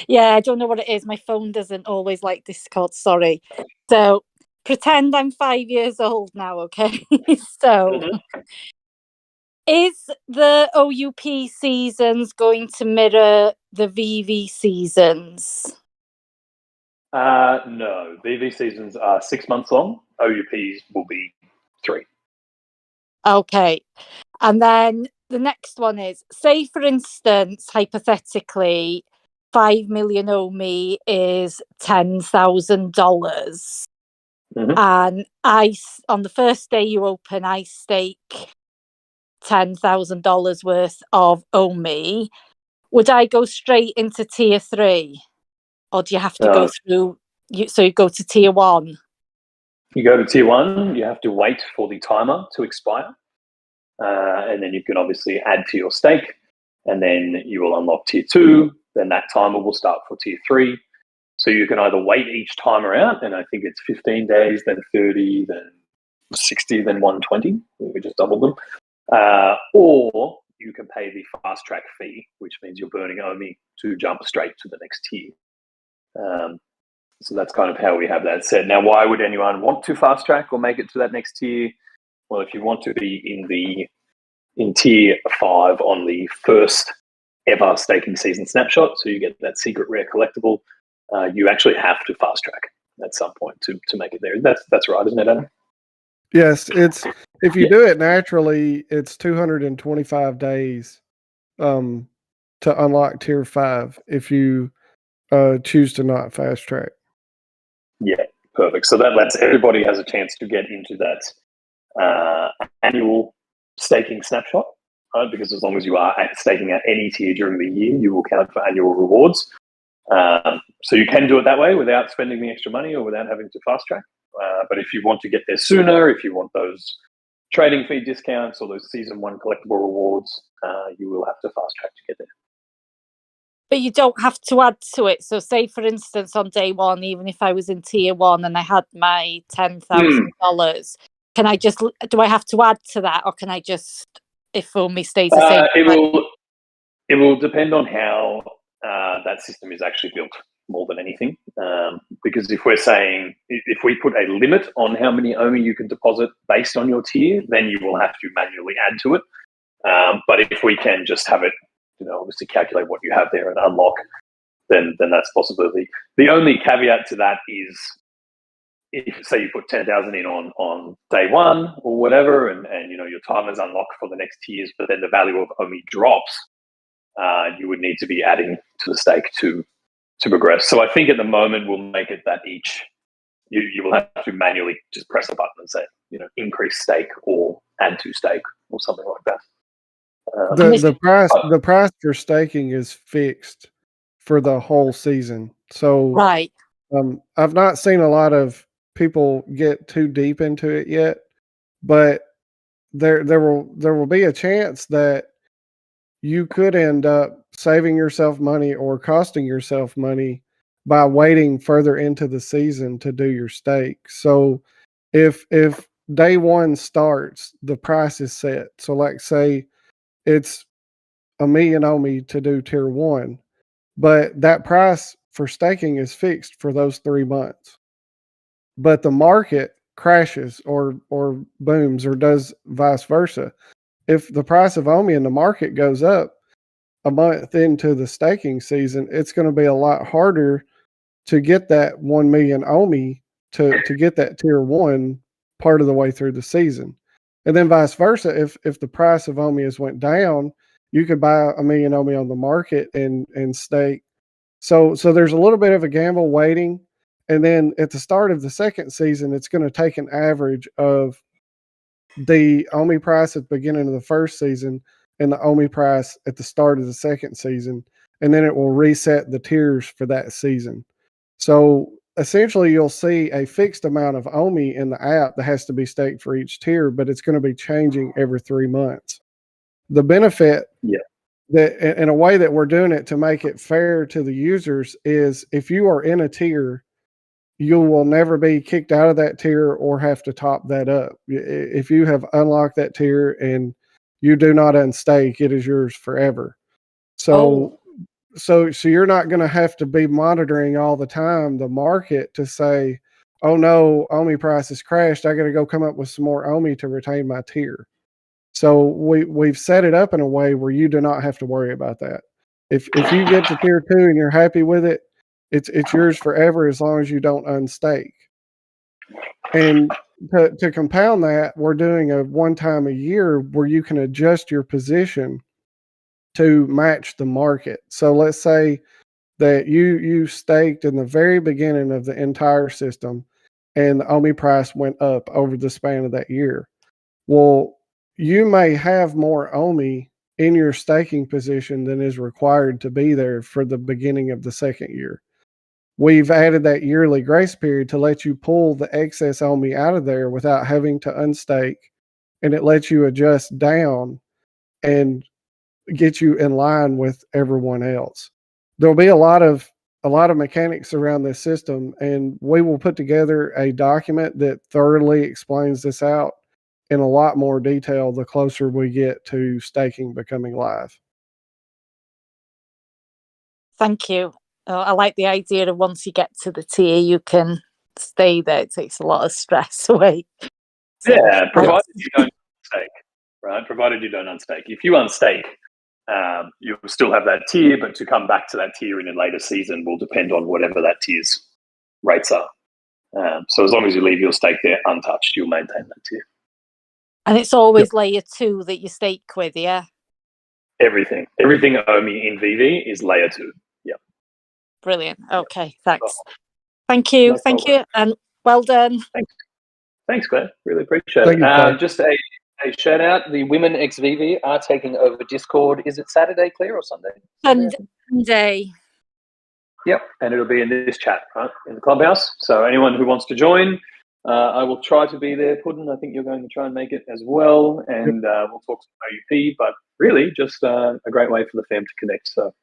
Yeah, I don't know what it is. My phone doesn't always like Discord. Sorry. So pretend I'm 5 years old now, okay? So is the OUP seasons going to mirror the VV seasons? No. VV seasons are 6 months long. OUPs will be 3. Okay. And then the next one is, say, for instance, hypothetically, 5 million OMI is $10,000. And on the first day you open, I stake $10,000 worth of OMI. Would I go straight into tier 3? Or do you have to go through, so you go to tier 1? You go to tier 1, you have to wait for the timer to expire. And then you can obviously add to your stake, and then you will unlock tier 2. Then that timer will start for tier 3. So you can either wait each time around, and I think it's 15 days, then 30, then 60, then 120. We just doubled them. Or you can pay the fast track fee, which means you're burning OMI to jump straight to the next tier. So that's kind of how we have that set. Now, why would anyone want to fast track or make it to that next tier? Well, if you want to be in tier 5 on the first ever staking season snapshot, so you get that secret rare collectible, you actually have to fast track at some point to make it there. That's right, isn't it, Adam? Yes, it's if you do it naturally, it's 225 days to unlock tier 5 if you choose to not fast track. Yeah, perfect. So that lets everybody has a chance to get into that annual staking snapshot, right? Because as long as you are staking at any tier during the year, you will count for annual rewards. So you can do it that way without spending the extra money or without having to fast track. But if you want to get there sooner, if you want those trading fee discounts or those season 1 collectible rewards, you will have to fast track to get there. But you don't have to add to it. So say, for instance, on day 1, even if I was in tier 1 and I had my $10,000, can I just, do I have to add to that, or can I just, if OMI stays the same? It will depend on how that system is actually built more than anything. Because if we're saying, if we put a limit on how many OMI you can deposit based on your tier, then you will have to manually add to it. But if we can just have it, obviously calculate what you have there and unlock, then that's a possibility. The only caveat to that is, if say you put 10,000 in on day 1 or whatever, and your time is unlocked for the next tiers, but then the value of OMI drops, you would need to be adding to the stake to progress. So I think at the moment we'll make it that you will have to manually just press a button and say, increase stake or add to stake or something like that. The price for staking is fixed for the whole season. So right. I've not seen a lot of people get too deep into it yet, but there will be a chance that you could end up saving yourself money or costing yourself money by waiting further into the season to do your stake. So if day 1 starts, the price is set. So like say it's $1 million OMI to do tier 1, but that price for staking is fixed for those 3 months. But the market crashes or booms or does vice versa. If the price of OMI in the market goes up a month into the staking season, it's going to be a lot harder to get that 1 million OMI to get that tier 1 part of the way through the season. And then vice versa, if the price of OMI has went down, you could buy 1 million OMI on the market and stake. So there's a little bit of a gamble waiting. And then at the start of the second season, it's going to take an average of the OMI price at the beginning of the first season and the OMI price at the start of the second season. And then it will reset the tiers for that season. So essentially you'll see a fixed amount of OMI in the app that has to be staked for each tier, but it's going to be changing every 3 months. The benefit that in a way that we're doing it to make it fair to the users is if you are in a tier, you will never be kicked out of that tier or have to top that up. If you have unlocked that tier and you do not unstake, it is yours forever. So you're not going to have to be monitoring all the time the market to say, oh no, OMI price has crashed. I got to go come up with some more OMI to retain my tier. So we've set it up in a way where you do not have to worry about that. If you get to tier 2 and you're happy with it, it's yours forever as long as you don't unstake. And to compound that, we're doing a 1 time a year where you can adjust your position to match the market. So let's say that you staked in the very beginning of the entire system and the OMI price went up over the span of that year. Well, you may have more OMI in your staking position than is required to be there for the beginning of the second year. We've added that yearly grace period to let you pull the excess OMI out of there without having to unstake, and it lets you adjust down and get you in line with everyone else. There'll be a lot of a lot of mechanics around this system, and we will put together a document that thoroughly explains this out in a lot more detail the closer we get to staking becoming live. Thank you. I like the idea of once you get to the tier, you can stay there. It takes a lot of stress away. So, yeah, provided you don't unstake, right? Provided you don't unstake. If you unstake, you'll still have that tier, but to come back to that tier in a later season will depend on whatever that tier's rates are. So as long as you leave your stake there untouched, you'll maintain that tier. And it's always layer 2 that you stake with, yeah? Everything Omi in Veve is layer 2. Yeah. Brilliant. Okay, thanks. Thank you. Thank you. And well done. Thanks, Claire. Really appreciate it. Just a shout out. The women ex Veve are taking over Discord. Is it Saturday, Claire, or Sunday? Sunday. Yep. And it'll be in this chat, right? In the clubhouse. So anyone who wants to join, I will try to be there. Puddin', I think you're going to try and make it as well. And we'll talk some OUP, but really just a great way for the fam to connect. So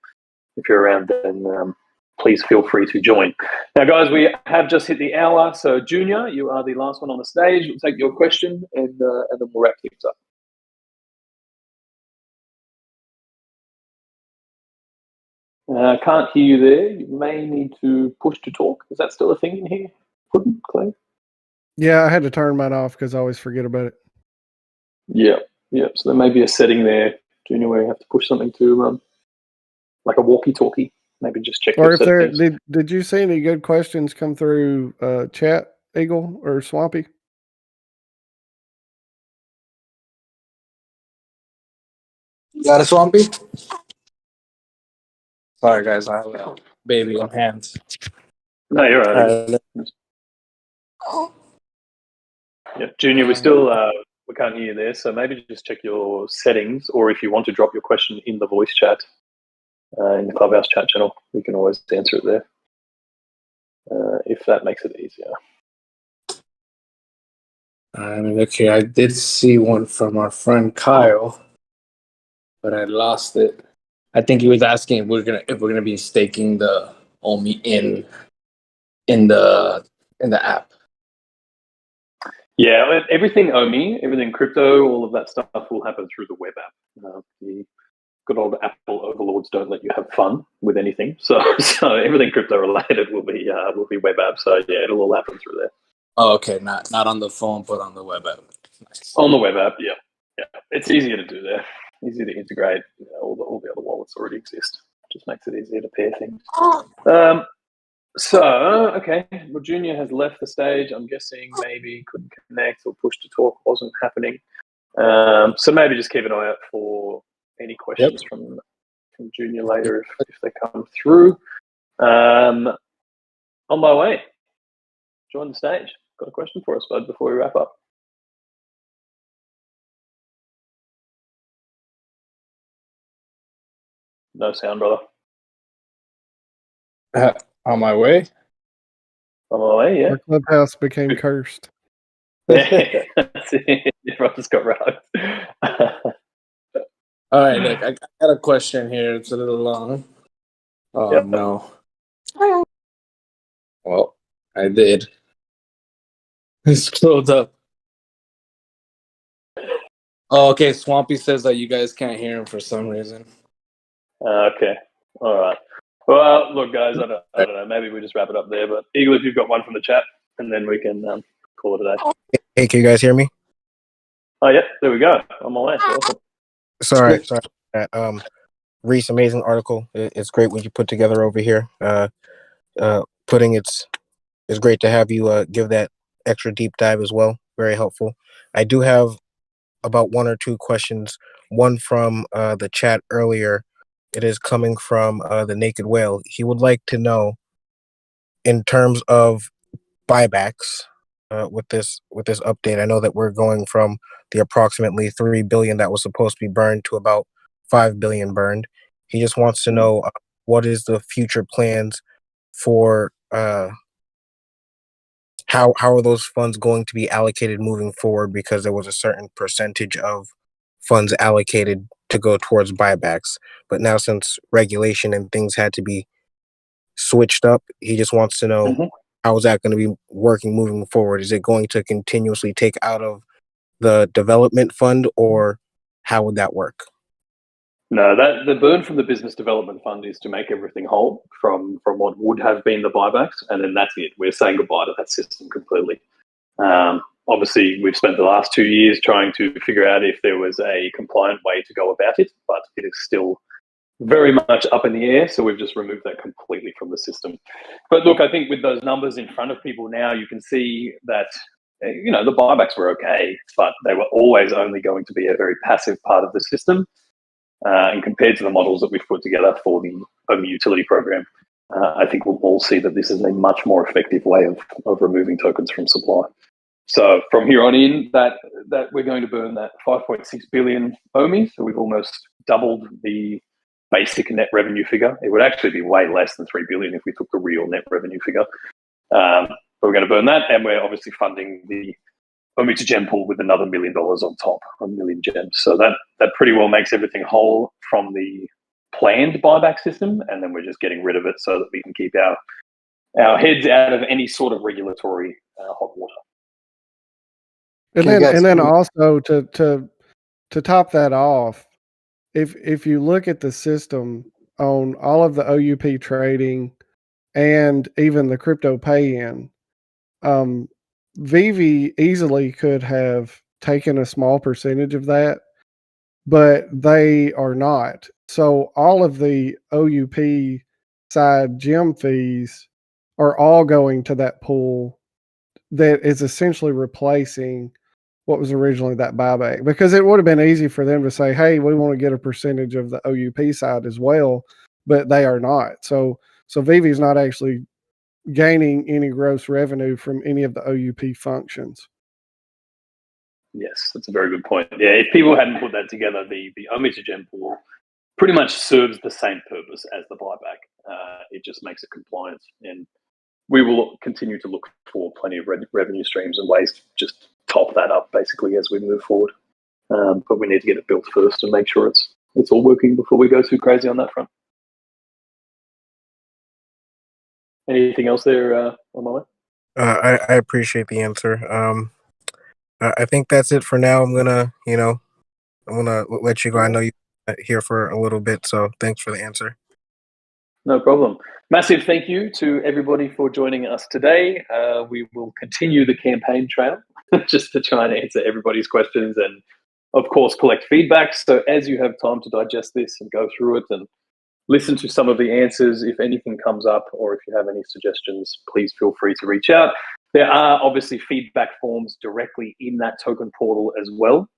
if you're around, then please feel free to join. Now, guys, we have just hit the hour. So, Junior, you are the last one on the stage. We'll take your question and then we'll wrap things up. Can't hear you there. You may need to push to talk. Is that still a thing in here? Puddin', Clay? Yeah, I had to turn mine off because I always forget about it. Yeah. So there may be a setting there, Junior, where you have to push something to, like a walkie-talkie. Maybe just check. Or if there did you see any good questions come through chat, Eagle or Swampy? Got a Swampy? Sorry, guys, I have a baby on hands. No, you're right. Yeah, Junior, we still we can't hear you there, so maybe just check your settings, or if you want to drop your question in the voice chat, in the Clubhouse chat channel, we can always answer it there, if that makes it easier. Okay, I did see one from our friend Kyle, but I lost it. I think he was asking if we're gonna be staking the Omi in the app. Yeah, everything Omi, everything crypto, all of that stuff will happen through the web app. The good old Apple overlords don't let you have fun with anything, so everything crypto related will be web app. So yeah, it'll all happen through there. Oh, okay, not on the phone, but on the web app. Nice. On the web app, yeah, it's easier to do there. Easier to integrate. All the other wallets already exist. Just makes it easier to pair things. So, okay, well, Junior has left the stage. I'm guessing maybe couldn't connect or push to talk wasn't happening. So maybe just keep an eye out for any questions from Junior later if they come through. On my way, join the stage. Got a question for us, bud, before we wrap up? No sound, brother. On my way? On my way, yeah. Our clubhouse became cursed. Yeah, everyone just got rugged. All right, look, I got a question here. It's a little long. Oh, no. Well, I did. I scrolled up. Oh, okay. Swampy says that you guys can't hear him for some reason. Okay. All right. Well, look, guys, I don't know. Maybe we just wrap it up there. But Eagle, if you've got one from the chat, and then we can call it a day. Hey, can you guys hear me? Oh, yeah. There we go. On my way. Awesome. Sorry. Rhys, amazing article. It's great what you put together over here. It's great to have you give that extra deep dive as well. Very helpful. I do have about one or two questions. One from the chat earlier. It is coming from the Naked Whale. He would like to know, in terms of buybacks, with this update. I know that we're going from the approximately 3 billion that was supposed to be burned to about 5 billion burned. He just wants to know what is the future plans for how are those funds going to be allocated moving forward, because there was a certain percentage of funds allocated to go towards buybacks. But now, since regulation and things had to be switched up. He just wants to know Mm-hmm. how is that going to be working moving forward? Is it going to continuously take out of the development fund, or how would that work? No, that the burn from the business development fund is to make everything whole from what would have been the buybacks, and then that's it. We're saying goodbye to that system completely. Obviously, we've spent the last 2 years trying to figure out if there was a compliant way to go about it, but it is still very much up in the air. So we've just removed that completely from the system. But look, I think with those numbers in front of people now, you can see that the buybacks were okay, but they were always only going to be a very passive part of the system. And compared to the models that we've put together for the Omi utility program, I think we'll all see that this is a much more effective way of removing tokens from supply. So from here on in, that we're going to burn that 5.6 billion Omi. So we've almost doubled the basic net revenue figure. It would actually be way less than 3 billion if we took the real net revenue figure. But we're going to burn that, and we're obviously funding the Omi to gem pool with another $1 million on top, 1 million gems. So that pretty well makes everything whole from the planned buyback system, and then we're just getting rid of it so that we can keep our heads out of any sort of regulatory hot water. And then also to top that off, if you look at the system on all of the OUP trading and even the crypto pay-in, Veve easily could have taken a small percentage of that, but they are not. So all of the OUP side gem fees are all going to that pool that is essentially replacing what was originally that buyback, because it would have been easy for them to say, hey, we want to get a percentage of the OUP side as well, but they are not. So Veve is not actually gaining any gross revenue from any of the OUP functions. Yes, that's a very good point. Yeah, if people hadn't put that together, the Omi to gem pool pretty much serves the same purpose as the buyback. It just makes it compliant, and we will continue to look for plenty of revenue streams and ways to just top that up basically as we move forward. But we need to get it built first and make sure it's all working before we go too crazy on that front. Anything else there, Omar? I appreciate the answer. I think that's it for now. I'm gonna let you go. I know you're here for a little bit, so thanks for the answer. No problem. Massive thank you to everybody for joining us today. We will continue the campaign trail just to try and answer everybody's questions and, of course, collect feedback. So as you have time to digest this and go through it and listen to some of the answers, if anything comes up or if you have any suggestions, please feel free to reach out. There are obviously feedback forms directly in that token portal as well.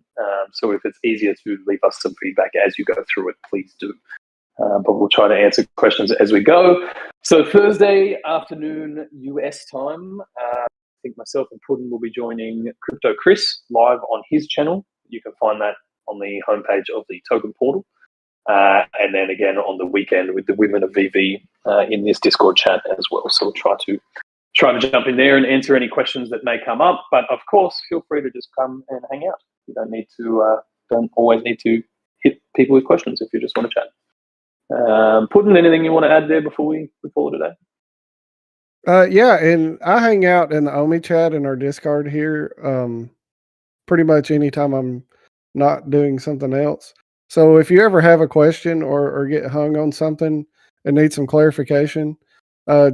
So if it's easier to leave us some feedback as you go through it, please do. But we'll try to answer questions as we go. So Thursday afternoon US time, I think myself and Puddin will be joining Crypto Chris live on his channel. You can find that on the homepage of the token portal. And then again on the weekend with the women of Veve in this Discord chat as well. So we'll try to jump in there and answer any questions that may come up. But of course, feel free to just come and hang out. You don't always need to hit people with questions if you just want to chat. Puddin, anything you want to add there before we call it a day? Yeah, and I hang out in the Omi chat in our Discord here pretty much anytime I'm not doing something else. So if you ever have a question or get hung on something and need some clarification,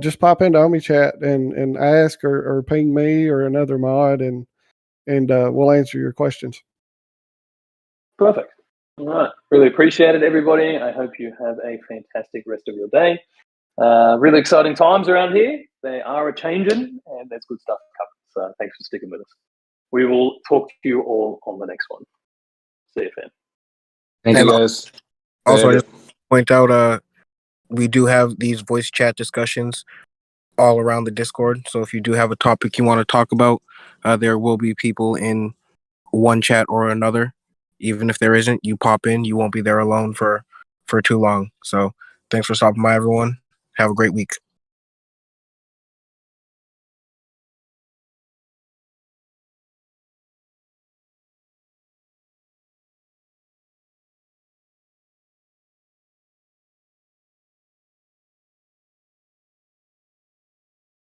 just pop into Omi chat and ask or ping me or another mod, and we'll answer your questions. Perfect. All right. Really appreciate it, everybody. I hope you have a fantastic rest of your day. Really exciting times around here. They are a-changing, and there's good stuff coming. So thanks for sticking with us. We will talk to you all on the next one. See you, fam. Thank you, guys. Also, I just point out, we do have these voice chat discussions all around the Discord. So if you do have a topic you want to talk about, there will be people in one chat or another. Even if there isn't, you pop in. You won't be there alone for too long. So thanks for stopping by, everyone. Have a great week.